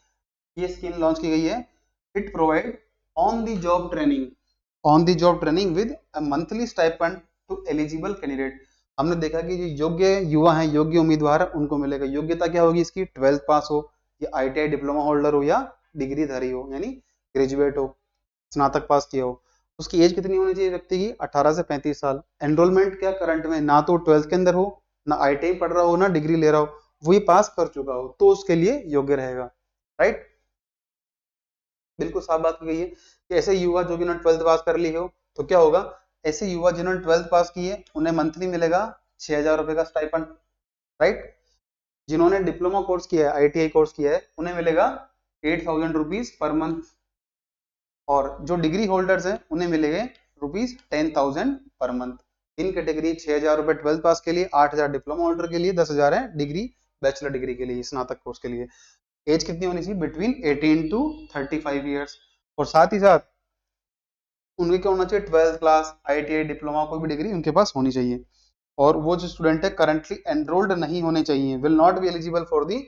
ये स्कीम लॉन्च की गई है। It provide on the job training with a monthly stipend to eligible candidate. हमने देखा कि जो योग्य युवा हैं, योग्य उम्मीदवार, उनको मिलेगा। योग्यता क्या होगी इसकी, 12th पास हो या ITI डिप्लोमा होल्डर हो या डिग्री धारी हो, यानी ग्रेजुएट हो, स्नातक पास किया हो। उसकी एज कितनी होनी चाहिए व्यक्ति की? 18 से 35 साल। एनरोलमेंट क्या करंट में ना तो 12th के अंदर हो, ना आईटीआई पढ़ रहा हो, ना डिग्री ले रहा हो, वही पास कर चुका हो तो उसके लिए योग्य रहेगा। राइट, बिल्कुल साफ बात की गई है कि ऐसे युवा जो कि ना 12th पास कर ली हो तो क्या होगा, ऐसे युवा जिन्होंने 12th पास की है उन्हें मंथली मिलेगा 6,000 रुपए का स्टाइपेंड। राइट, जिन्होंने डिप्लोमा कोर्स किया है, आईटीआई कोर्स किया है, उन्हें मिलेगा 8,000 रुपीज पर मंथ। और जो डिग्री होल्डर्स हैं उन्हें मिलेंगे रुपीज 10,000 पर मंथ। इन कैटेगरी 6,000 रुपए 12th पास के लिए, 8,000 डिप्लोमा होल्डर के लिए, 10,000 है डिग्री बैचलर डिग्री के लिए, स्नातक कोर्स के लिए। एज कितनी होनी चाहिए? Between 18 to 35 years. और साथ ही साथ उनके क्या होना चाहिए? 12th क्लास, आईटीआई, डिप्लोमा, कोई भी डिग्री उनके पास होनी चाहिए। और वो जो स्टूडेंट है करंटली एनरोल्ड नहीं होने चाहिए, will not be eligible for the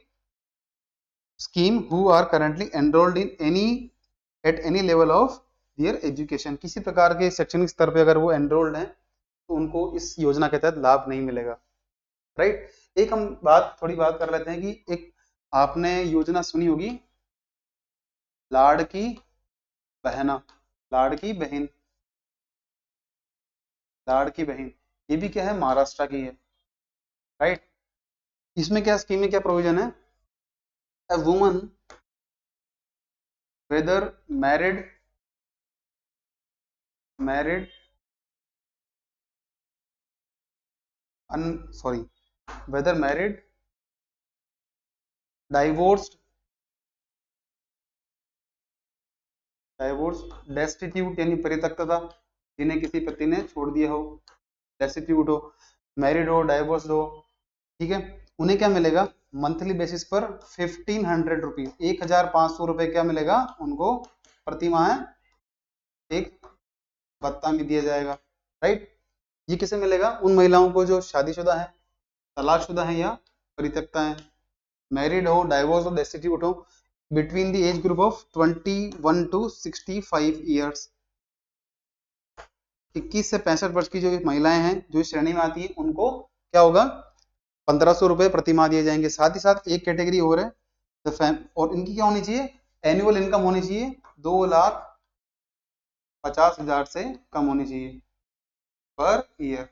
scheme who are currently enrolled in any at any level of their education. किसी प्रकार के शैक्षणिक स्तर पे अगर वो एनरोल्ड हैं तो उनको इस योजना के तहत लाभ नहीं मिलेगा। राइट, एक हम थोड़ी बात कर लेते हैं कि एक आपने योजना सुनी होगी, लाड़की बहना, लाड़की बहन, लाड़की बहन, ये भी क्या है? महाराष्ट्र की है। राइट, इसमें क्या स्कीम में क्या प्रोविजन है? A woman, whether married, sorry, whether married, divorced, destitute यानी परित्यक्तता, जिन्हें किसी पति ने छोड़ दिया हो, destitute हो, मैरिड हो, डाइवोर्स हो, ठीक है, उन्हें क्या मिलेगा? मंथली बेसिस पर 1,500 रुपीज, 1,500 रुपए क्या मिलेगा उनको प्रति माह? एक भत्ता में दिया जाएगा। राइट, ये किसे मिलेगा? उन महिलाओं को जो शादीशुदा है, तलाकशुदा है या परित्यक्ता है, मैरिड हो, डाइवोर्स हो, डेस्टिट्यूट हो, between the age group of 21 to 65 years. 21 से 65 वर्ष की जो महिलाएं हैं जो इस श्रेणी में आती है उनको क्या होगा? 1,500 रुपए प्रति माह दिए जाएंगे। साथ ही साथ एक कैटेगरी और है और इनकी क्या होनी चाहिए? एनुअल इनकम होनी चाहिए 2,50,000 से कम होनी चाहिए पर ईयर।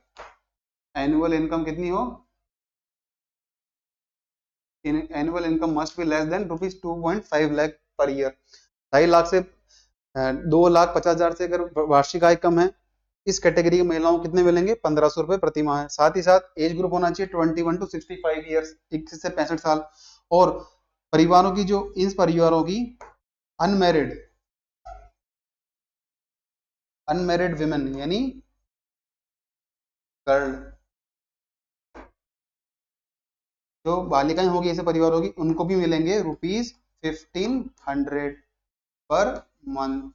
एनुअल इनकम कितनी हो? Annual income must be less than ₹2.5 lakh per year. 2.5 lakh से 2,50,000 से अगर वार्षिक आय कम है, इस कैटेगरी की महिलाओं को कितने मिलेंगे? 1,500 रुपए प्रति माह है। साथ ही साथ एज ग्रुप होना चाहिए 21 टू 65 ईयर्स, 21 से 65 साल। और परिवारों की जो इन परिवारों की अनमैरिड अनमैरिड विमेन यानी गर्ल, जो बालिकाएं होगी ऐसे परिवारों की, उनको भी मिलेंगे ₹1,500 पर मंथ।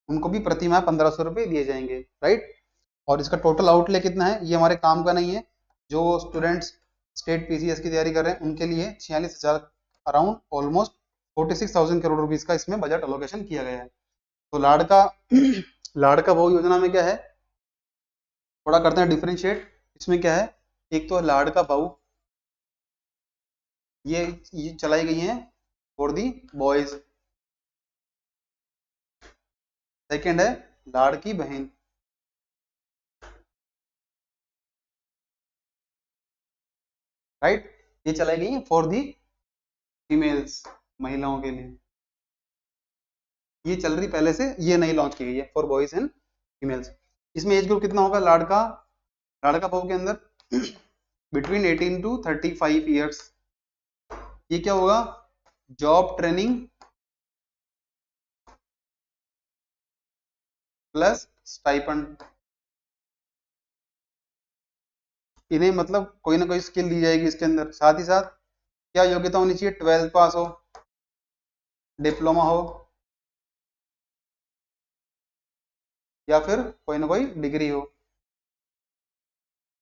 उनको भी प्रति माह 1,500 रुपए दिए जाएंगे। राइट, और इसका टोटल आउटले कितना है ये हमारे काम का नहीं है। जो स्टूडेंट्स स्टेट पीसीएस की तैयारी कर रहे हैं उनके लिए 46,000 अराउंड ऑलमोस्ट 46,000 करोड़ रुपीज का इसमें बजट अलोकेशन किया गया है। तो लाड़का लाड़का बहू योजना में क्या है, थोड़ा करते हैं डिफरेंशिएट। इसमें क्या है? एक तो लाड़का बहू, ये चलाई गई है फॉर दी बॉयज। सेकेंड है लाड़की बहन। राइट, ये चलाई गई है फॉर दी फीमेल्स, महिलाओं के लिए। ये चल रही पहले से, ये नई लॉन्च की गई है फॉर बॉयज एंड फीमेल्स। इसमें एज ग्रुप कितना होगा? लाड़का बहू के अंदर बिटवीन 18 टू 35 ईयर्स। ये क्या होगा? Job training plus stipend. इन्हें मतलब कोई ना कोई स्किल दी जाएगी इसके अंदर। साथ ही साथ क्या योग्यता होनी चाहिए? 12th पास हो, डिप्लोमा हो, या फिर कोई ना कोई डिग्री हो।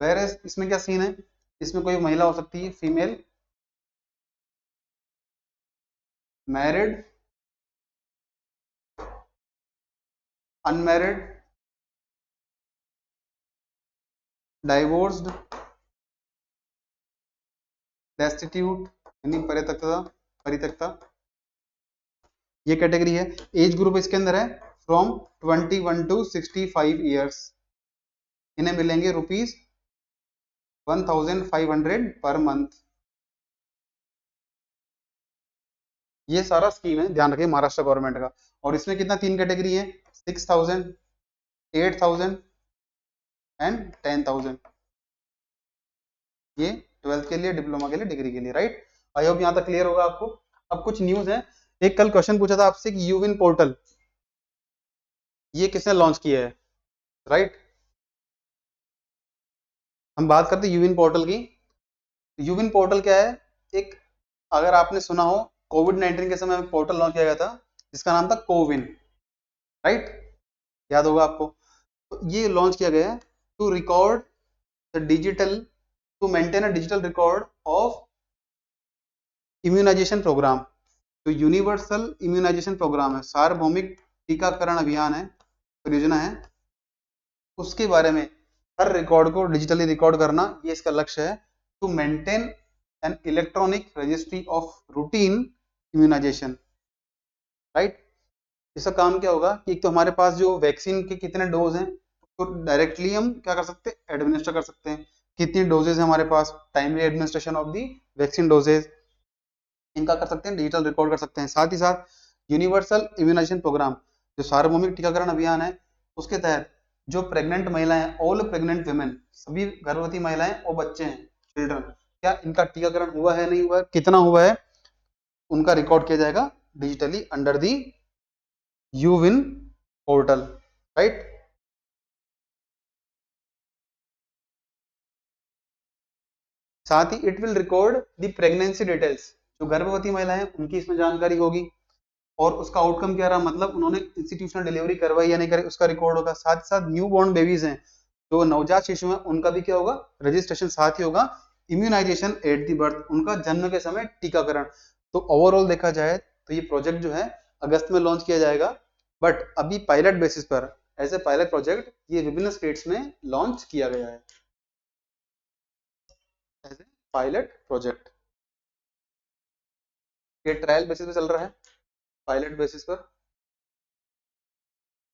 वैर इसमें क्या सीन है? इसमें कोई महिला हो सकती है, female, married, unmarried, divorced, destitute यानी परित्यक्ता, ये कैटेगरी है। एज ग्रुप इसके अंदर है फ्रॉम 21 to 65 ईयर्स इन्हें मिलेंगे ₹1500 पर मंथ। ये सारा स्कीम है, ध्यान रखिए, महाराष्ट्र गवर्नमेंट का। और इसमें कितना, 3 कैटेगरी है, 6000, 8000 एंड 10000। ये 12th के लिए, डिप्लोमा के लिए, डिग्री के लिए, राइट। आई होप यहाँ तक क्लियर होगा आपको। अब कुछ न्यूज है। एक कल क्वेश्चन पूछा था आपसे कि यूविन पोर्टल ये किसने लॉन्च किया है, राइट। हम बात करते हैं यूविन पोर्टल की। यूविन पोर्टल क्या है? एक, अगर आपने सुना हो, कोविड-19 के समय पोर्टल लॉन्च किया गया था जिसका नाम था कोविन, राइट, याद होगा आपको। तो ये लॉन्च किया गया है to record the digital, to maintain a digital record of immunisation programme. तो यूनिवर्सल इम्यूनाइजेशन प्रोग्राम है, सार्वभौमिक टीकाकरण अभियान है, परियोजना है, उसके बारे में हर रिकॉर्ड को डिजिटली रिकॉर्ड करना, ये इसका लक्ष्य है। To maintain an electronic registry of routine immunisation, right. इसका काम क्या होगा कि एक तो हमारे पास जो वैक्सीन के कितने डोज हैं तो डायरेक्टली हम क्या कर सकते हैं, एडमिनिस्टर कर सकते हैं। कितनी डोजेज है हमारे पास, timely administration of the vaccine doses, इनका कर सकते हैं, डिजिटल रिकॉर्ड कर सकते हैं। साथ ही साथ यूनिवर्सल इम्यूनाइजेशन प्रोग्राम, जो सार्वभौमिक टीकाकरण अभियान है, उसके तहत जो प्रेग्नेंट महिलाएं हैं, ऑल प्रेग्नेंट वुमेन, सभी गर्भवती महिलाएं और बच्चे हैं, चिल्ड्रन, क्या इनका टीकाकरण हुआ है, नहीं हुआ है, कितना हुआ है, उनका रिकॉर्ड किया जाएगा डिजिटली अंडर दी यूविन पोर्टल, राइट। साथ ही it will record the pregnancy details, जो गर्भवती महिलाएं हैं उनकी इसमें जानकारी होगी, और उसका आउटकम क्या रहा, मतलब उन्होंने इंस्टीट्यूशनल डिलीवरी करवाई या नहीं करवाई, उसका रिकॉर्ड होगा। साथ ही साथ न्यू बॉर्न बेबीज हैं, जो नवजात शिशु हैं, उनका भी क्या होगा, रजिस्ट्रेशन साथ ही होगा। इम्यूनाइजेशन एट दी बर्थ, उनका जन्म के समय टीकाकरण। तो ओवरऑल देखा जाए तो ये प्रोजेक्ट जो है अगस्त में लॉन्च किया जाएगा, बट अभी पायलट बेसिस पर, एज ए पायलट प्रोजेक्ट, ये विभिन्न स्टेट्स में लॉन्च किया गया है एज ए पायलट प्रोजेक्ट। ये ट्रायल बेसिस पे चल रहा है, पायलट बेसिस पर,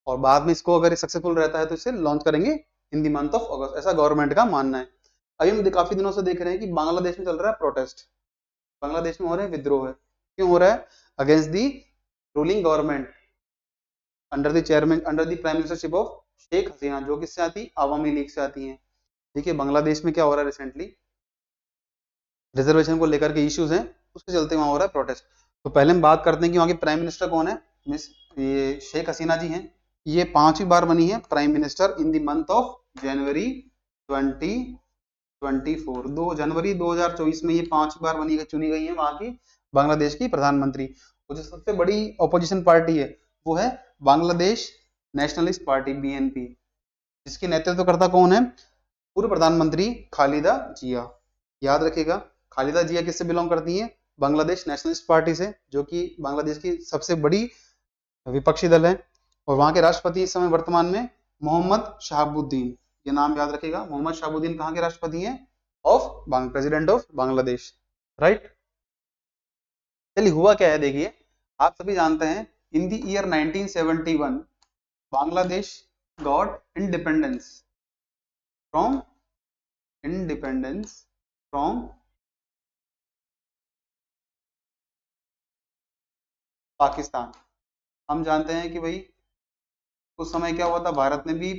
और बाद में इसको अगर सक्सेसफुल रहता है तो इसे लॉन्च करेंगे इन द मंथ ऑफ अगस्त, ऐसा गवर्नमेंट का मानना है। अभी हम काफी दिनों से देख रहे हैं कि बांग्लादेश में चल रहा है प्रोटेस्ट, बांग्लादेश में हो रहे हैं विद्रोह है। क्यों हो रहा है? Against the ruling government under the chairman, under the prime ministership of Sheikh Hasina, जो किससे आती, आवामी लीग से आती हैं। देखिए बांग्लादेश में क्या हो रहा है, रिसेंटली रिजर्वेशन को लेकर के इश्यूज हैं, उसके चलते वहां हो रहा है प्रोटेस्ट। तो पहले हम बात करते हैं कि वहां के प्राइम मिनिस्टर कौन है। मिस ये शेख हसीना जी हैं। ये 5वीं बार बनी है prime minister in the month of January 2024। 2 जनवरी 2024 में ये 5वीं बार बनी, चुनी गई है वहां की बांग्लादेश की प्रधानमंत्री। और जो सबसे बड़ी ऑपोजिशन पार्टी है वो है बांग्लादेश नेशनलिस्ट पार्टी, बीएनपी, जिसकी नेतृत्व करता कौन है, पूर्व प्रधानमंत्री खालिदा जिया। याद रखिएगा, खालिदा जिया किससे बिलोंग करती हैं, बांग्लादेश नेशनलिस्ट पार्टी से, जो कि बांग्लादेश की सबसे बड़ी विपक्षी दल है। और वहां के राष्ट्रपति इस समय वर्तमान में मोहम्मद शहाबुद्दीन, ये नाम याद रखिएगा, मोहम्मद शहाबुद्दीन कहाँ के राष्ट्रपति हैं, of president of Bangladesh, right. चलिए हुआ क्या है देखिए, आप सभी जानते हैं इन the year 1971 Bangladesh got independence from, independence from Pakistan. हम जानते हैं कि भाई उस समय क्या हुआ था, भारत ने भी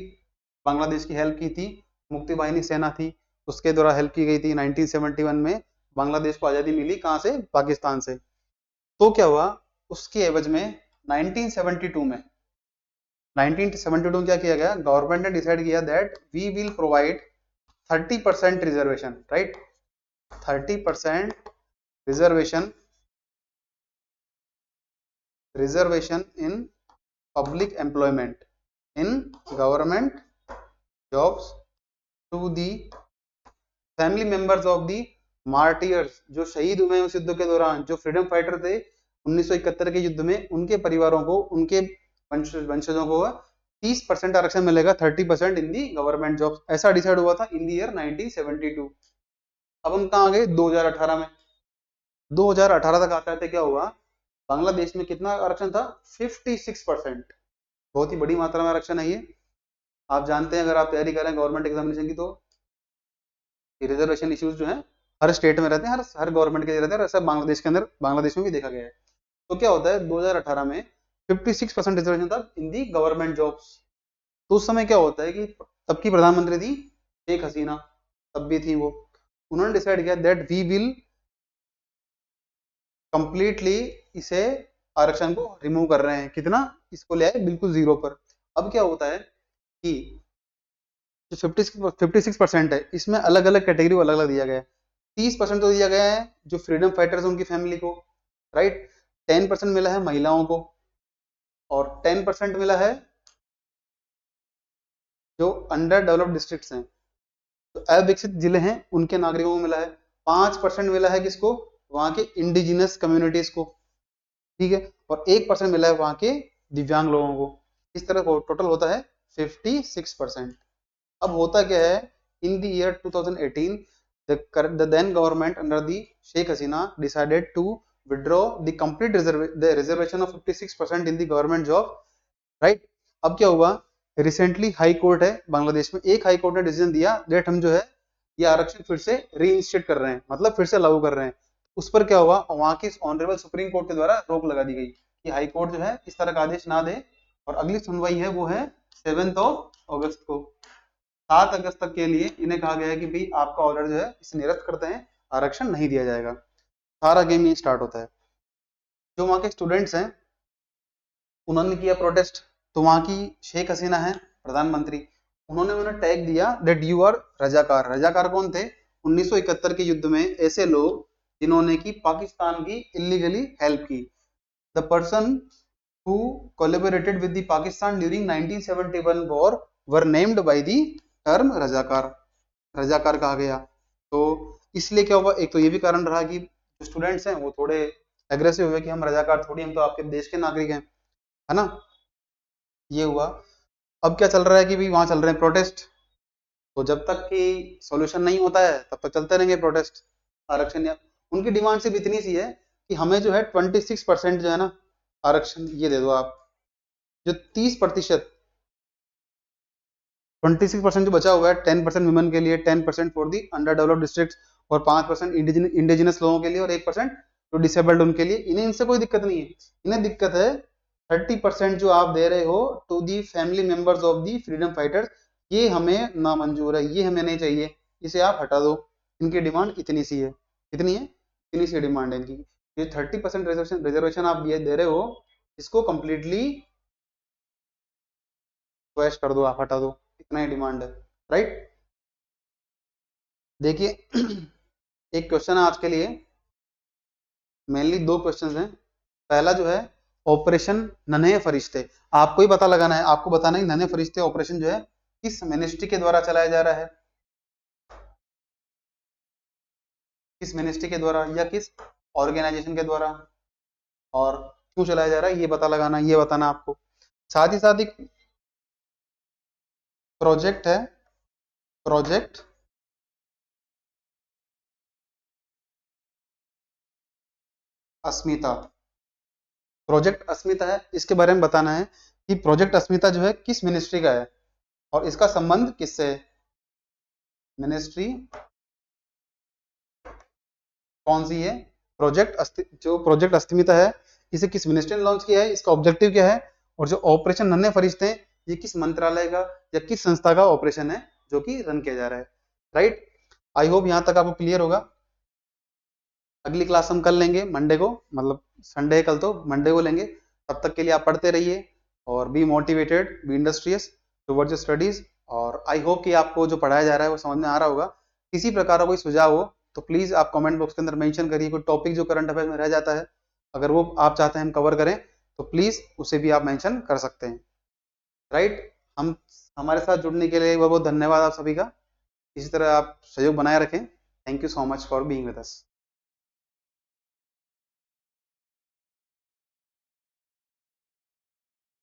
बांग्लादेश की हेल्प की थी, मुक्ति वाहिनी सेना थी, उसके द्वारा हेल्प की गई थी। 1971 में बांग्लादेश को आजादी मिली, कहां से, पाकिस्तान से। तो क्या हुआ, उसके एवज में 1972 में 1972 में क्या किया गया, गवर्नमेंट ने डिसाइड किया that we will provide 30% reservation, right, 30% reservation, reservation in public employment, in government jobs to the family members of the martyrs, जो शहीद हुए उस युद्ध के दौरान, जो फ्रीडम फाइटर थे 1971 के युद्ध में, उनके परिवारों को, उनके वंशजों को 30% आरक्षण मिलेगा, 30% इन दी गवर्नमेंट जॉब्स, ऐसा डिसाइड हुआ था इन द ईयर 1972। अब हम कहाँ गए, 2018 में। 2018 तक आता है क्या हुआ, बांग्लादेश में कितना आरक्षण था, 56%। बहुत ही बड़ी मात्रा में आरक्षण है ये। आप जानते हैं अगर आप तैयारी कर रहे हैं गवर्नमेंट एग्जामिनेशन की तो रिजर्वेशन इश्यूज जो है हर स्टेट में रहते हैं, हर गवर्नमेंट के रहते हैं, और ऐसा बांग्लादेश के अंदर बांग्लादेश में भी देखा गया है। तो क्या होता है 2018 में 56% रिजर्वेशन था इन दी गवर्नमेंट जॉब्स। तो उस समय क्या होता है कि तब की प्रधानमंत्री थी शेख हसीना, तब भी थी वो, उन्होंने डिसाइड किया दैट वी विल कंप्लीटली इसे आरक्षण को रिमूव कर रहे हैं। कितना इसको ले आए, बिल्कुल जीरो पर। अब क्या होता है कि जो 56% है इसमें अलग अलग कैटेगरी को अलग अलग दिया गया है। 30% तो दिया गया है जो फ्रीडम फाइटर्स उनकी फैमिली को, राइट। 10% मिला है महिलाओं को, और 10% मिला है जो अंडर डेवलप्ड डिस्ट्रिक्ट्स हैं, तो अविकसित जिले हैं उनके नागरिकों को मिला है। 5% मिला है किसको, वहां के इंडिजिनस कम्युनिटीज को, ठीक है। और 1% मिला है वहां के दिव्यांग लोगों को। इस तरह टोटल होता है 56%। अब होता क्या है, इन the year 2018 the then government under the Sheikh Hasina decided to withdraw the complete the reservation of 56% in the government job, right। अब क्या हुआ, रिसेंटली हाई कोर्ट है बांग्लादेश में, एक हाई कोर्ट ने डिसीजन दिया डेट हम जो है ये आरक्षण फिर से रीइंस्टेट कर रहे हैं, मतलब फिर से लागू कर रहे हैं। उस पर क्या हुआ, वहां की ऑनरेबल सुप्रीम कोर्ट के द्वारा रोक लगा दी गई कि हाई कोर्ट जो है इस तरह का आदेश ना दे, और अगली सुनवाई है वो है 7 अगस्त को। 7 अगस्त तक के लिए इन्हें कहा गया है कि भाई आपका ऑर्डर जो है इसे निरस्त करते हैं, आरक्षण नहीं दिया जाएगा। सारा गेम ये स्टार्ट होता है। जो वहां के स्टूडेंट्स हैं उन्होंने किया प्रोटेस्ट, तो वहां की शेख हसीना है प्रधानमंत्री, उन्होंने उन्हें टैग दिया दैट यू आर रजाकार। रजाकार कौन थे, 1971 के युद्ध में ऐसे लोग जिन्होंने की पाकिस्तान की इलीगली हेल्प की। The person who collaborated with the Pakistan during 1971 war were named by the term Razakar, Razakar कहा गया। तो इसलिए क्या हुआ, एक तो ये भी कारण रहा कि जो स्टूडेंट्स हैं वो थोड़े एग्रेसिव हुए कि हम रजाकार थोड़ी, हम तो आपके देश के नागरिक हैं, है ना। ये हुआ। अब क्या चल रहा है कि भाई वहां चल रहे हैं प्रोटेस्ट, तो जब तक कि सॉल्यूशन नहीं होता है तब तक चलते रहेंगे प्रोटेस्ट। आरक्षण या उनकी डिमांड सिर्फ इतनी सी है कि हमें जो है 26% जो है ना आरक्षण ये दे दो आप, जो 30%, 26% जो बचा हुआ है 10% वुमेन के लिए, 10% for the under developed district, और 5% इंडिजिनस लोगों के लिए, और 1% जो डिसेबल्ड उनके लिए। इन्हें इनसे कोई दिक्कत नहीं है, इन्हें दिक्कत है 30% जो आप दे रहे हो to the family members of the freedom fighters, ये हमें नामंजूर है, ये हमें नहीं चाहिए, इसे आप हटा दो। इनकी डिमांड इतनी सी है, कितनी है, इतनी सी डिमांड है इनकी। ये 30% रिजर्वेशन आप ये दे रहे हो, इसको कंप्लीटली स्क्वैश कर दो, आप हटा दो, इतना ही डिमांड है, राइट। देखिए एक क्वेश्चन है आज के लिए, मेनली दो क्वेश्चंस हैं। पहला जो है ऑपरेशन नन्हे फरिश्ते, आपको ही पता लगाना है, आपको बताना है नन्हे फरिश्ते ऑपरेशन जो है किस मिनिस्ट्री के द्वारा चलाया जा रहा है, किस मिनिस्ट्री के द्वारा या किस ऑर्गेनाइजेशन के द्वारा, और क्यों चलाया जा रहा है ये पता लगाना, ये बताना आपको। साथ ही साथ एक प्रोजेक्ट है, प्रोजेक्ट अस्मिता, प्रोजेक्ट अस्मिता है, इसके बारे में बताना है कि प्रोजेक्ट अस्मिता जो है किस मिनिस्ट्री का है और इसका संबंध किससे है। मिनिस्ट्री कौन सी है, जो प्रोजेक्ट अस्मिता है इसे किस मिनिस्ट्री ने लॉन्च किया है, इसका ऑब्जेक्टिव क्या है, और जो ऑपरेशन नन्हे फरिश्ते हैं ये किस मंत्रालय का या किस संस्था का ऑपरेशन है जो कि रन किया जा रहा है, राइट। आई होप यहां तक आपको क्लियर होगा। अगली क्लास हम कल लेंगे मंडे को, मतलब संडे है कल, तो मंडे को लेंगे। तब तक के लिए आप पढ़ते रहिए और be motivated, be industrious towards your studies. और आई होप कि आपको जो पढ़ाया जा रहा है वो समझ में आ रहा होगा। किसी प्रकार का कोई सुझाव हो तो प्लीज आप कमेंट बॉक्स के अंदर मेंशन करिए। कोई टॉपिक जो करंट अफेयर में रह जाता है, अगर वो आप चाहते हैं हम कवर करें, तो प्लीज उसे भी आप मेंशन कर सकते हैं, राइट। हम हमारे साथ जुड़ने के लिए बहुत बहुत धन्यवाद आप सभी का। इसी तरह आप सहयोग बनाए रखें। Thank you so much for being with us.